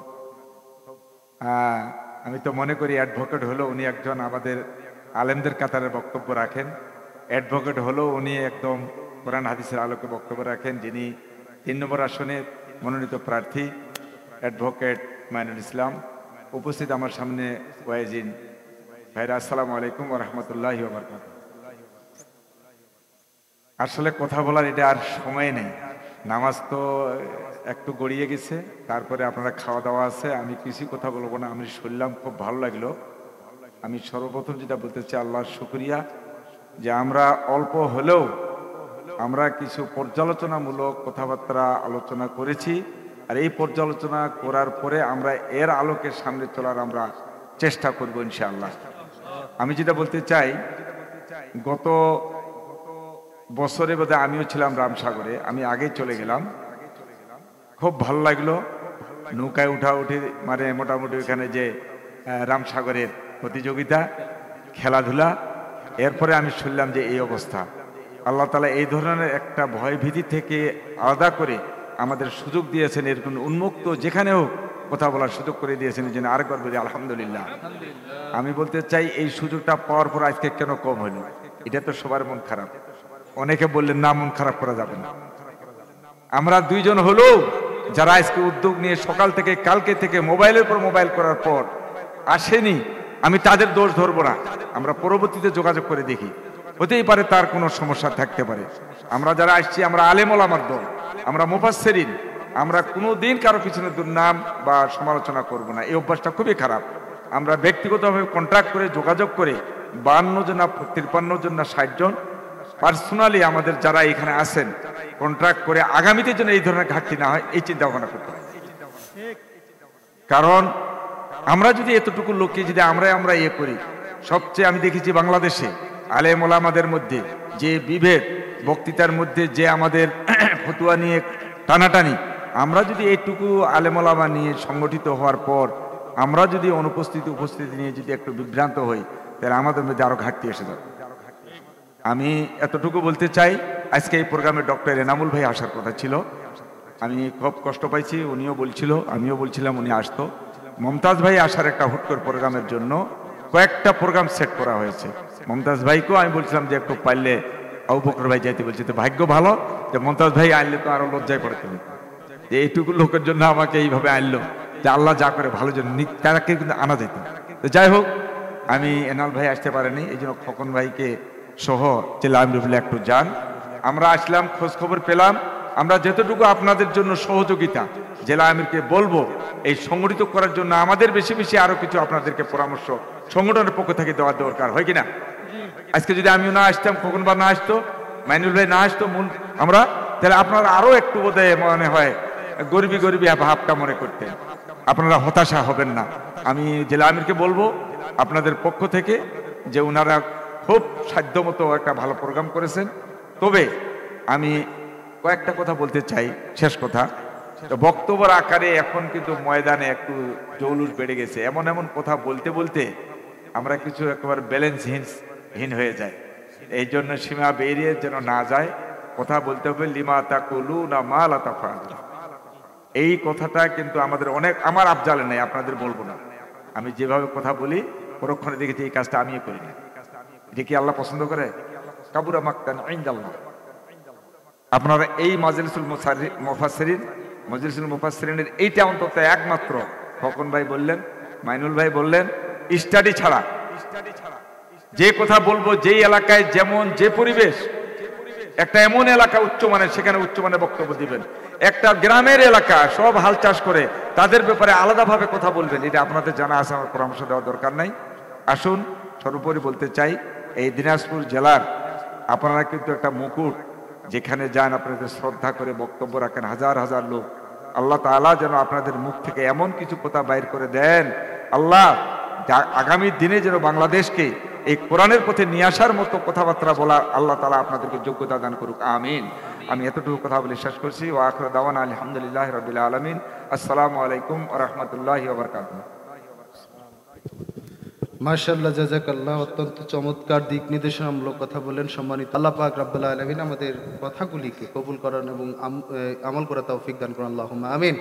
আমি তো মনে করি অ্যাডভোকেট হলো উনি একজন আমাদের আলেমদের কাতারে বক্তব্য রাখেন, অ্যাডভোকেট হলো উনি একদম কোরআন হাদিসের আলোকে বক্তব্য রাখেন, যিনি 3 নম্বর আসনে মনোনীত প্রার্থী অ্যাডভোকেট মাইনুল ইসলাম। উপস্থিত আমার সামনে ওয়াইজিন ভাইরা, আসসালামু আলাইকুম ওয়া রাহমাতুল্লাহি ওয়া বারাকাতুহু। আসলে কথা বলার এটা আর সময় নেই, নামাজ তো একটু গড়িয়ে গেছে, তারপরে আপনারা খাওয়া দাওয়া আছে, আমি কিছু কথা বলবো না। আমি শুনলাম, খুব ভালো লাগলো। আমি সর্বপ্রথম যেটা বলতে চাই, আল্লাহর শুকরিয়া যে আমরা অল্প হলেও আমরা কিছু পর্যালোচনামূলক কথাবার্তা আলোচনা করেছি, আর এই পর্যালোচনা করার পরে আমরা এর আলোকে সামনে চলার আমরা চেষ্টা করব ইনশাআল্লাহ। আমি যেটা বলতে চাই, গত বছরে বোধহয় আমিও ছিলাম রামসাগরে, আমি আগে চলে গেলাম, খুব ভালো লাগলো। নৌকায় উঠে মানে মোটামুটি ওখানে যে রামসাগরের প্রতিযোগিতা, খেলাধুলা, এরপরে আমি শুনলাম যে এই অবস্থা। আল্লাহ তাআলা এই ধরনের একটা ভয় ভীতি থেকে আলাদা করে আমাদের সুযোগ দিয়েছেন, এরকম উন্মুক্ত যেখানে হোক কথা বলার সুযোগ করে দিয়েছেন, এই জন্য আরেকবার বলি আলহামদুলিল্লাহ। আমি বলতে চাই এই সুযোগটা পাওয়ার পর আজকে কেন কম হলো, এটা তো সবার মন খারাপ। অনেকে বললেন না, মন খারাপ করা যাবে না। আমরা দুইজন হলো যারা আজকে উদ্যোগ নিয়ে সকাল থেকে কালকে থেকে মোবাইলের পর মোবাইল করার পর আসেনি, আমি তাদের দোষ ধরবো না। আমরা পরবর্তীতে যোগাযোগ করে দেখি, হতেই পারে তার কোনো সমস্যা থাকতে পারে। আমরা যারা আসছি আমরা আলেম ওলামার দল, আমরা মুফাসসিরিন, আমরা কোনোদিন কারো পিছনে দুর্নাম বা সমালোচনা করব না, এই অভ্যাসটা খুবই খারাপ। আমরা ব্যক্তিগতভাবে কন্ট্যাক্ট করে যোগাযোগ করে 52 জন না 53 জন না 60 জন পার্সোনালি আমাদের যারা এখানে আছেন কন্ট্রাক্ট করে আগামীতে যেন এই ধরনের ঘাটতি না হয় এই চিন্তা ভাবনা করতে হবে। কারণ আমরা যদি এতটুকু লোককে যদি আমরা ইয়ে করি, সবচেয়ে আমি দেখেছি বাংলাদেশে আলেম ওলামাদের মধ্যে যে বিভেদ, বক্তৃতার মধ্যে যে আমাদের ফতুয়া নিয়ে টানাটানি, আমরা যদি এইটুকু আলেম ওলামা নিয়ে সংগঠিত হওয়ার পর আমরা যদি উপস্থিতি নিয়ে যদি একটু বিভ্রান্ত হই, তাহলে আমাদের মধ্যে আরো ঘাটতি এসে যাবে। আমি এতটুকু বলতে চাই, আজকে এই প্রোগ্রামে ডক্টর এনামুল ভাই আসার কথা ছিল, আমি খুব কষ্ট পাইছি, উনিও বলছিল আমিও বলছিলাম উনি আসতো। মমতাজ ভাই আসার একটা হুটকর প্রোগ্রামের জন্য কয়েকটা প্রোগ্রাম সেট করা হয়েছে। মমতাজ ভাইকেও আমি বলছিলাম যে একটু পারলে আবু বকর ভাই যাইতে বলছে, তো ভাগ্য ভালো যে মমতাজ ভাই আনলে তো আরো লজ্জায় পড়তে হবে যে এইটুকু লোকের জন্য আমাকে এইভাবে আনলো, যে আল্লাহ যা করে ভালোর জন্য, তারাকে কিন্তু আনা যেত। তো যাই হোক, আমি এনাল ভাই আসতে পারেনি, এই জন্য খোকন ভাইকে সহ জেলা আমির একটু যান। আমরা আসলাম, খোঁজ খবর পেলাম, আমরা যতটুকু আপনাদের জন্য সহযোগিতা জেলা আমিরকে বলবো এই সংগঠিত করার জন্য আমাদের বেশি বেশি আরো কিছু আপনাদেরকে পরামর্শ সংগঠনের পক্ষ থেকে দেওয়ার দরকার, হয় কিনা? আজকে যদি আমিও না আসতাম, খোকন বা না আসতো, মাইনুল ভাই না আসতো, আমরা তাহলে আপনারা আরো একটু বোধহয় মনে হয় গরিবি ভাবটা মনে করতেন, আপনারা হতাশা হবেন না। আমি জেলা আমিরকে বলবো আপনাদের পক্ষ থেকে যে ওনারা খুব সাধ্যমতো একটা ভালো প্রোগ্রাম করেছেন। তবে আমি কয়েকটা কথা বলতে চাই, শেষ কথা, বক্তব্যের আকারে এখন কিন্তু ময়দানে একটু জৌলুস বেড়ে গেছে, এমন এমন কথা বলতে বলতে আমরা কিছু একেবারে ব্যালেন্সহীন হয়ে যায়। এই জন্য সীমা বেরিয়ে যেন না যায়, কথা বলতে হবে লিমা তাকুলুনা মা লা তাফআলুন। এই কথাটা কিন্তু আমাদের অনেক, আমার আবজালে নেই, আপনাদের বলবো না। আমি যেভাবে কথা বলি পরক্ষণে দেখেছি এই কাজটা আমিও করি না। এটা কি আল্লাহ পছন্দ করে? কাবুরা মাকতান ইনদাল্লাহ। আপনারা এই মাজলিসুল মুফাসসিরিনের এইটা অন্তত একমাত্র খোকন ভাই বললেন, মাইনুল ভাই বললেন, স্টাডি ছাড়া যে কথা বলবো, যেই এলাকায় যেমন যে পরিবেশ, একটা এমন এলাকা উচ্চমানের, সেখানে উচ্চমানের বক্তব্য দিবেন। একটা গ্রামের এলাকা সব হাল চাষ করে, তাদের ব্যাপারে আলাদাভাবে কথা বলবেন। এটা আপনাদের জানা আছে, আমার পরামর্শ দেওয়ার দরকার নাই। আসুন, সর্বোপরি বলতে চাই, এই দিনাজপুর জেলার আপনারা কিন্তু একটা মুকুট, যেখানে যান আপনাদের শ্রদ্ধা করে বক্তব্য রাখেন হাজার হাজার লোক। আল্লাহ তাআলা যেন আপনাদের মুখ থেকে এমন কিছু কথা বাইর করে দেন, আল্লাহ আগামী দিনে যেন বাংলাদেশকে এই কোরআনের পথে নিয়ে আসার মতো কথাবার্তা বলা আল্লাহ তাআলা আপনাদেরকে যোগ্যতা দান করুক, আমিন। আমি এতটুকু কথা বলে শেষ করছি। ওয়া আখিরু দাওয়ানা আলহামদুলিল্লাহি রাব্বিল আলামিন। আসসালামু আলাইকুম ওয়া রাহমাতুল্লাহি ওয়া বারাকাতুহু। মাশাআল্লাহ, জাযাকাল্লাহ। অত্যন্ত চমৎকার দিক নির্দেশনামূলক কথা বলেন। সম্মানিত আল্লাহ পাক রব্বুল আলামিন আমাদের কথাগুলিকে কবুল করেন এবং আমল করার তৌফিক দান করুন, আল্লাহুম্মা আমিন।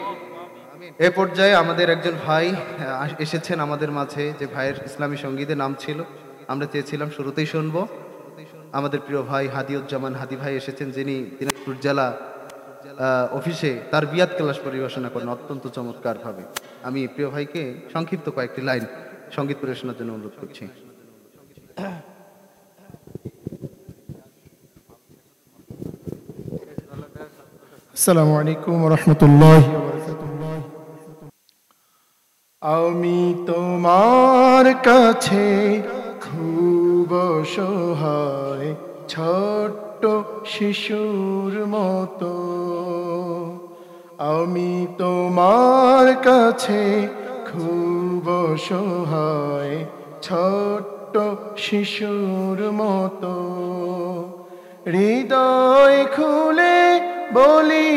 এ পর্যায়ে আমাদের একজন ভাই এসেছেন আমাদের মাঝে, যে ভাইয়ের ইসলামী সঙ্গীতে নাম ছিল, আমরা চেয়েছিলাম শুরুতেই শুনবো। আমাদের প্রিয় ভাই হাদিউজ্জামান হাদি ভাই এসেছেন, যিনি দিনাজপুর জেলা অফিসে তার বিয়াত ক্লাস পরিবেশনা করেন অত্যন্ত চমৎকার ভাবে। আমি প্রিয় ভাইকে সংক্ষিপ্ত কয়েকটি লাইন সঙ্গীত পরিবেশনার জন্য অনুরোধ করছি। আসসালামু আলাইকুম ওয়া রাহমাতুল্লাহি ওয়া বারাকাতুহু। আমি তোমার কাছে খুব অসহায়, ছোট্ট শিশুর মতো। আমি তোমার কাছে খুব অসহায়, ছোট্ট শিশুর মতো। হৃদয় খুলে বলি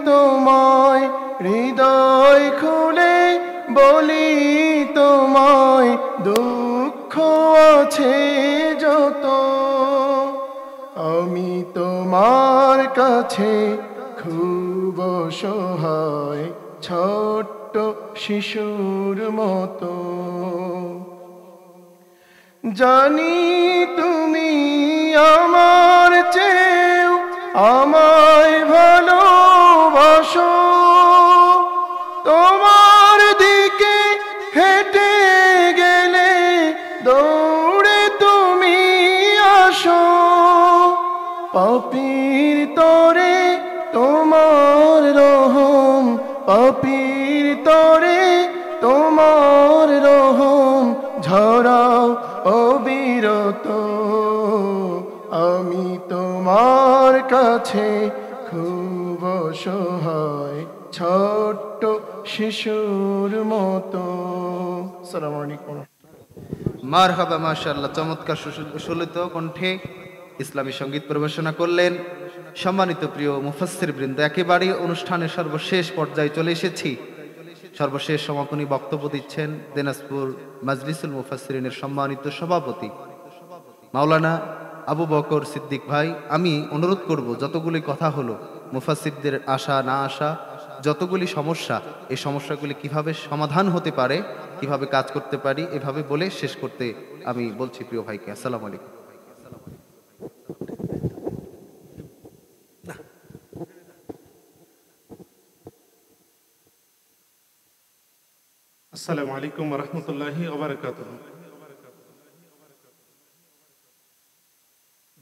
তোমায়, হৃদয় খুলে বলি তোমায়, দুঃখ আছে যত। আমি তোমার কাছে খুব অসহায়, ছোট্ট শিশুর মতো। জানি তুমি আমার চেয়েও আমায় ভালোবাসো, তোমার দিকে হেঁটে গেলে দৌড়ে তুমি আসো। পাপীর তরে তোমার রহম, পাপীর তরে তোমার রহম ঝরাও অবিরত। আমি তোমার কাছে খুব অসহায়, ছোট্ট শিশুর মতো। আসসালামু আলাইকুম। মারহাবা, মাশাআল্লাহ, চমৎকার সুললিত কণ্ঠে ইসলামী সঙ্গীত পরিবেশনা করলেন। সম্মানিত প্রিয় মুফাসসির বৃন্দ, একেবারে অনুষ্ঠানের সর্বশেষ পর্যায়ে চলে এসেছি। সর্বশেষ সমাপনী বক্তব্য দিচ্ছেন দিনাজপুর মাজলিসুল মুফাসসিরিনের সম্মানিত সভাপতি মাওলানা আবু বকর সিদ্দিক ভাই। আমি অনুরোধ করব, যতগুলি কথা হলো মুফাসসিরদের আশা না আসা, যতগুলি সমস্যা, এই সমস্যাগুলি কিভাবে সমাধান হতে পারে, কিভাবে কাজ করতে পারি, এভাবে বলে শেষ করতে আমি বলছি প্রিয় ভাইকে। আসসালামু আলাইকুম। আসসালামু আলাইকুম ওয়া রাহমাতুল্লাহি ওয়া বারাকাতুহু।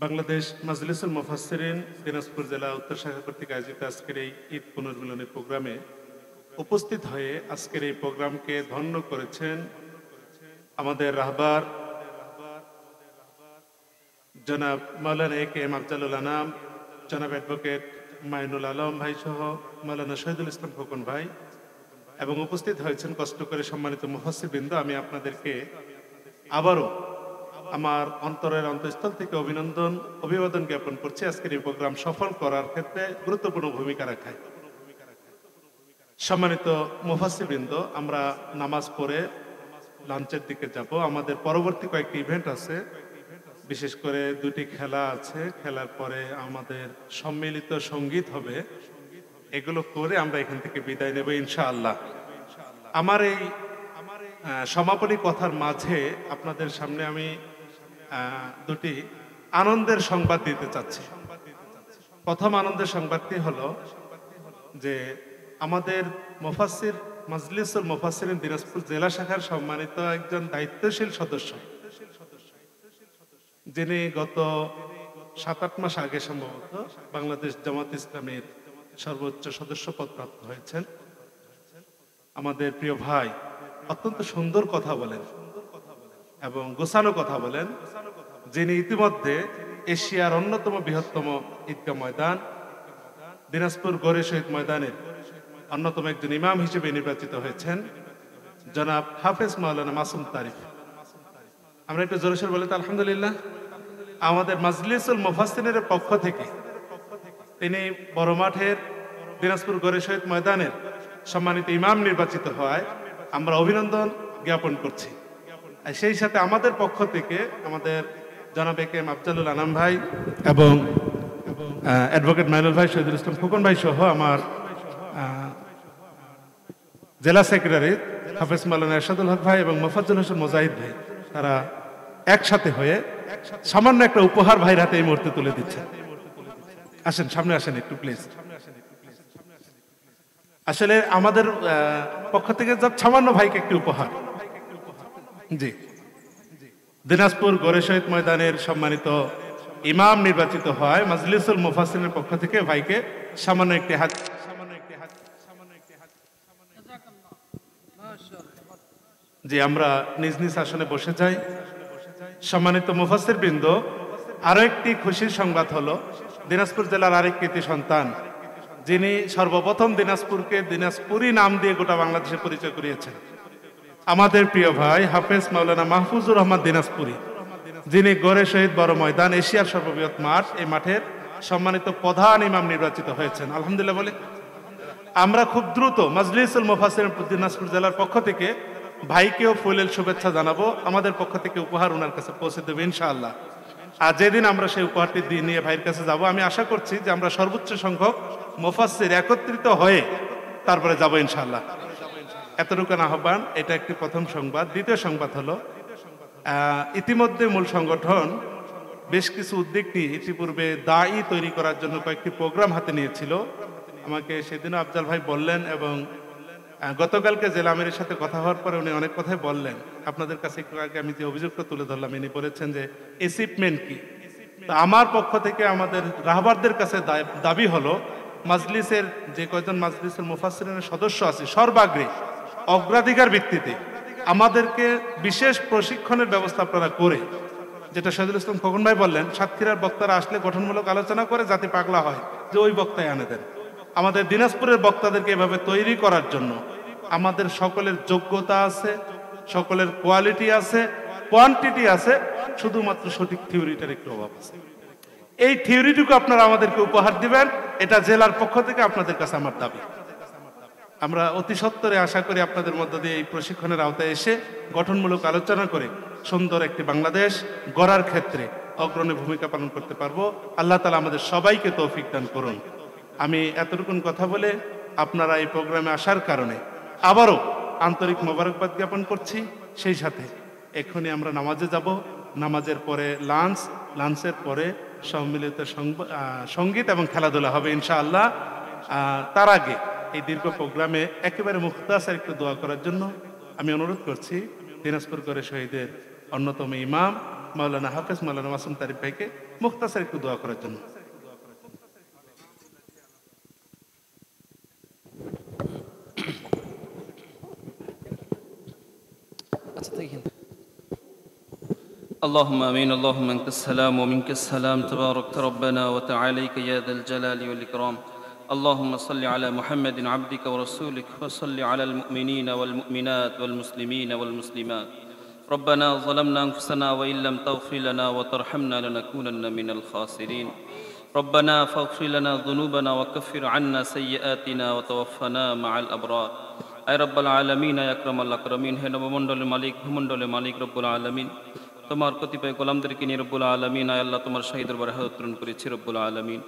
বাংলাদেশ মাজলিসুল মুফাসসিরিন দিনাজপুর জেলা উত্তর শাখা কর্তৃক আয়োজিত আজকের এই ঈদ পুনর্মিলনের প্রোগ্রামে উপস্থিত হয়ে আজকের এই প্রোগ্রামকে ধন্য করেছেন আমাদের রাহবার জনাব মাওলানা এ.কে.এম. আফজালুল আনাম, জনাব অ্যাডভোকেট মাইনুল আলম ভাই সহ মাওলানা শহীদুল ইসলাম খোকন ভাই, এবং উপস্থিত হয়েছেন কষ্ট করে সম্মানিত মুফাসসিরবৃন্দ। আমি আপনাদেরকে আবারও আমার অন্তরের অন্তঃস্থল থেকে অভিবাদন জ্ঞাপন করছি আজকের এই প্রোগ্রাম সফল করার ক্ষেত্রে গুরুত্বপূর্ণ ভূমিকা রাখায়। সম্মানিত মুফাসসিরবৃন্দ, আমরা নামাজ পড়ে লাঞ্চের দিকে যাব। আমাদের পরবর্তী কয়েকটি ইভেন্ট আছে, বিশেষ করে দুটি খেলা আছে। খেলার পরে আমাদের সম্মিলিত সঙ্গীত হবে। এগুলো করে আমরা এখান থেকে বিদায় নেব ইনশাআল্লাহ। আমার এই সমাপনী কথার মাঝে আপনাদের সামনে আমি দুটি আনন্দের সংবাদ দিতে চাচ্ছি। প্রথম আনন্দের সংবাদটি হলো যে আমাদের মুফাসসির মাজলিসুল মুফাসসিরিন দিনাজপুর জেলা শাখার সম্মানিত একজন দায়িত্বশীল সদস্য, যিনি গত 7-8 মাস আগে সম্ভবত বাংলাদেশ জামাত ইসলামের সর্বোচ্চ সদস্য পদ প্রাপ্ত হয়েছেন, আমাদের প্রিয় ভাই অত্যন্ত সুন্দর কথা বলেন এবং গোছানো কথা বলেন, যিনি ইতিমধ্যে এশিয়ার অন্যতম বৃহত্তম ঈদগাহ ময়দান দিনাজপুর গড়ে শহীদ ময়দানের অন্যতম একজন ইমাম হিসেবে নির্বাচিত হয়েছেন, জনাব হাফেজ মাওলানা মাসুম তারিফ। আমরা একটু জোরে সোরে বলি তো আলহামদুলিল্লাহ। আমাদের মাজলিসুল মুফাসসিরিনের পক্ষ থেকে তিনি বড় মাঠের দিনাজপুর গড়ে শহীদ ময়দানের সম্মানিত ইমাম নির্বাচিত হয় আমরা অভিনন্দন জ্ঞাপন করছি। আর সেই সাথে আমাদের পক্ষ থেকে আমাদের জনাব এ.কে.এম. আফজালুল আনাম ভাই এবং অ্যাডভোকেট মাইনুল ভাই, শহীদুল ইসলাম খোকন ভাই সহ আমার জেলা সেক্রেটারি হাফেজ মাওলানা এরশাদুল হক ভাই এবং মোফাজ্জল হোসেন মুজাহিদ ভাই, তারা একসাথে হয়ে সামান্য একটা উপহার ভাইয়ের হাতে এই মুহূর্তে তুলে দিচ্ছে। আসেন, সামনে আসেন একটু প্লিজ। আসলে আমাদের পক্ষ থেকে সামান্য ভাইকে একটি উপহার। জি, দিনাজপুর গড়ে শহীদ ময়দানের সম্মানিত ইমাম নির্বাচিত হয় মাজলিসুল মুফাসসিরিনের পক্ষ থেকে ভাইকে সামান্য একটি হাত। জি, আমরা নিজ নিজ আসনে বসে যাই। সম্মানিত মুফাসসিরবৃন্দ, আরো একটি খুশির সংবাদ হলো দিনাজপুর জেলার আরেক কৃতি সন্তান, যিনি সর্বপ্রথম দিনাজপুরকে দিনাজপুরি নাম দিয়ে গোটা বাংলাদেশে পরিচয় করিয়েছেন, আমাদের প্রিয় ভাই হাফেজ মাওলানা মাহফুজুর রহমান দিনাজপুরি, যিনি গড়ে শহীদ বড় ময়দান এশিয়ার সর্ববৃহৎ মাঠ, এই মাঠের সম্মানিত প্রধান ইমাম নির্বাচিত হয়েছেন। আলহামদুলিল্লাহ বলে আমরা খুব দ্রুত মাজলিসুল মুফাসসিরিন দিনাজপুর জেলার পক্ষ থেকে ভাইকেও ফুলেল শুভেচ্ছা জানাবো, আমাদের পক্ষ থেকে উপহার ওনার কাছে পৌঁছে দেবো ইনশাআল্লাহ। আর যেদিন আমরা সেই উপহারটি নিয়ে ভাইয়ের কাছে যাব, আমি আশা করছি যে আমরা সর্বোচ্চ সংখ্যক মুফাসসির একত্রিত হয়ে তারপরে যাব ইনশাআল্লাহ। এতটুকু আহ্বান, এটা একটি প্রথম সংবাদ। দ্বিতীয় সংবাদ হলো, ইতিমধ্যে মূল সংগঠন বেশ কিছু উদ্যোগ নিয়ে ইতিপূর্বে দায়ী তৈরি করার জন্য কয়েকটি প্রোগ্রাম হাতে নিয়েছিল। আমাকে সেদিনও আফজাল ভাই বললেন এবং গতকালকে জেলা আমিরের সাথে কথা হওয়ার পরে উনি অনেক কথাই বললেন। আপনাদের কাছে একটু আগে আমি যে অভিযোগটা তুলে ধরলাম, ইনি বলেছেন যে অ্যাচিভমেন্ট কি। তো আমার পক্ষ থেকে আমাদের রাহবারদের কাছে দাবি হলো, মাজলিসের যে কয়জন মাজলিসের মুফাসসিরিনের সদস্য আছে সর্বাগ্রে অগ্রাধিকার ভিত্তিতে আমাদেরকে বিশেষ প্রশিক্ষণের ব্যবস্থা আপনারা করে, যেটা শহীদুল ইসলাম খোকন ভাই বললেন, সাতক্ষীরার বক্তারা আসলে গঠনমূলক আলোচনা করে যাতে পাগলা হয় যে ওই বক্তায় আনে দেন। আমাদের দিনাজপুরের বক্তাদেরকে এভাবে তৈরি করার জন্য আমাদের সকলের যোগ্যতা আছে, সকলের কোয়ালিটি আছে, কোয়ান্টিটি আছে, শুধুমাত্র সঠিক থিওরিটার একটু অভাব আছে। এই থিওরিটুকু আপনারা আমাদেরকে উপহার দিবেন, এটা জেলার পক্ষ থেকে আপনাদের কাছে আমার দাবি। আমরা অতি সত্বরে আশা করি আপনাদের মধ্য দিয়ে এই প্রশিক্ষণের আওতায় এসে গঠনমূলক আলোচনা করে সুন্দর একটি বাংলাদেশ গড়ার ক্ষেত্রে অগ্রণী ভূমিকা পালন করতে পারবো। আল্লাহ তাআলা আমাদের সবাইকে তৌফিক দান করুন। আমি এতটুকুন কথা বলে আপনারা এই প্রোগ্রামে আসার কারণে আবারও আন্তরিক মোবারকবাদ জ্ঞাপন করছি। সেই সাথে এক্ষুনি আমরা নামাজে যাব, নামাজের পরে লাঞ্চের পরে সম্মিলিত সঙ্গীত এবং খেলাধুলা হবে ইনশাআল্লাহ। তার আগে এই দীর্ঘ প্রোগ্রামে একেবারে মুখতাসার একটু দোয়া করার জন্য আমি অনুরোধ করছি দিনাজপুর করে শহীদের অন্যতম ইমাম মাওলানা হাফেজ মাওলানা মাসুম তারিফ ভাইকে মুখতাসার একটু দোয়া করার জন্য। اللهم امين. اللهم انت السلام ومنك السلام، تباركت ربنا وتعاليك يا ذا الجلال والاكرام. اللهم صل على محمد عبدك ورسولك، وصل على المؤمنين والمؤمنات والمسلمين والمسلمات. ربنا ظلمنا انفسنا وان لم تغفر لنا وترحمنا لنكونن من الخاسرين. ربنا فاغفر لنا ذنوبنا وكفر عنا سيئاتنا وتوفنا مع الابرار. اي رب العالمين يا اكرم الاكرمين، হে নবমণ্ডলের মালিক, ভূমণ্ডলের মালিক রব্বুল আলামিন, তোমার কতিপয় গোলামদেরকে নিয়ে রব্বুল আলামিন আয় আল্লাহ তোমার শাহী দরবারে হাত উত্তোলন করেছি রব্বুল আলামিন।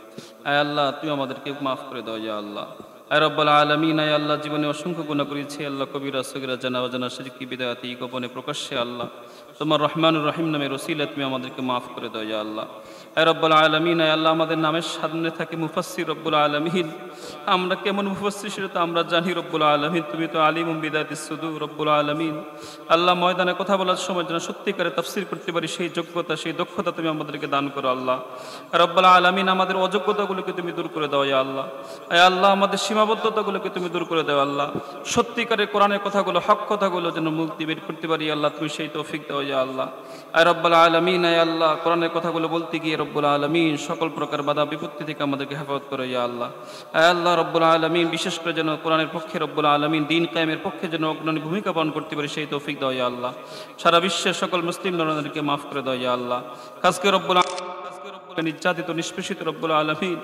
আয় আল্লাহ তুমি আমাদেরকে মাফ করে দাও ইয়া আল্লাহ। আয় রব্বুল আলামিন, আয় আল্লাহ জীবনে অসংখ্য গুনাহ করেছি আল্লাহ, কবিরা সগীরা জানা অজানা শিরকি বিদআতি গোপনে প্রকাশ্যে আল্লাহ তোমার রহমানুর রহিম নামের ওসিলায় তুমি আমাদেরকে মাফ করে দাও ইয়া আল্লাহ। আয় রব্বুল আলামিন, আয় আল্লাহ আমাদের নামের সামনে থাকে মুফাসসির রব্বুল আলামিন, আমরা কেমন মুফাসসির সেটা তো আমরা জানি রব্বুল আলামিন, তুমি তো আলিমুম বিদাতিস সুদূর রব্বুল আলামিন। আল্লাহ ময়দানে কথা বলার সময় যেন সত্যিকারে তাফসীর করতে পারি সেই যোগ্যতা সেই দক্ষতা তুমি আমাদেরকে দান করো আল্লাহ। রব্বুল আলামিন, আমাদের অযোগ্যতাগুলোকে তুমি দূর করে দাও ইয়া আল্লাহ। আয় আল্লাহ আমাদের সীমাবদ্ধতাগুলোকে তুমি দূর করে দাও আল্লাহ। সত্যিকারের কোরআনের কথাগুলো হক কথাগুলো যেন মুক্তি বের করতে পারি আল্লাহ, তুমি সেই তৌফিক দাও ইয়া আল্লাহ। আয় রব্বুল আলামিন, আয় আল্লাহ কোরআনের কথাগুলো বলতে গিয়ে রব্বুল আলামিন সকল প্রকার বাধা বিপত্তি থেকে আমাদেরকে হেফাজত করো ইয়া আল্লাহ। আয় আল্লাহ রব্বুল আলামিন, বিশেষ করে যেন কোরআনের পক্ষে রব্বুল আলামিন দিন কায়েমের পক্ষে যেন অগ্রণী ভূমিকা পালন করতে পারি সেই তৌফিক দাও ইয়া আল্লাহ। সারা বিশ্বের সকল মুসলিম নরনারীকে মাফ করে দাও ইয়া আল্লাহ। খাস করে রব্বুল নির্যাতিত নিষ্পেষিত রব্বুল আলামিন,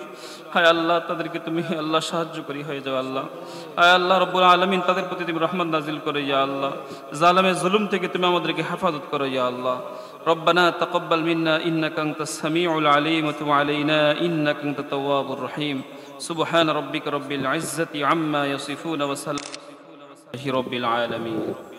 হায় আল্লাহ তাদেরকে তুমি আল্লাহ সাহায্য করি হয়ে যাও আল্লাহ। হায় আল্লাহ রব্বুল আলামিন, তাদের প্রতি তুমি রহমত নাজিল করো ইয়া আল্লাহ। জালেমের জুলুম থেকে তুমি আমাদেরকে হেফাজত করো ইয়া আল্লাহ। ربنا تقبل منا إنك أنت السميع العليم وتب علينا إنك أنت التواب الرحيم. سبحان ربك رب العزة عما يصفون وسلام رب العالمين.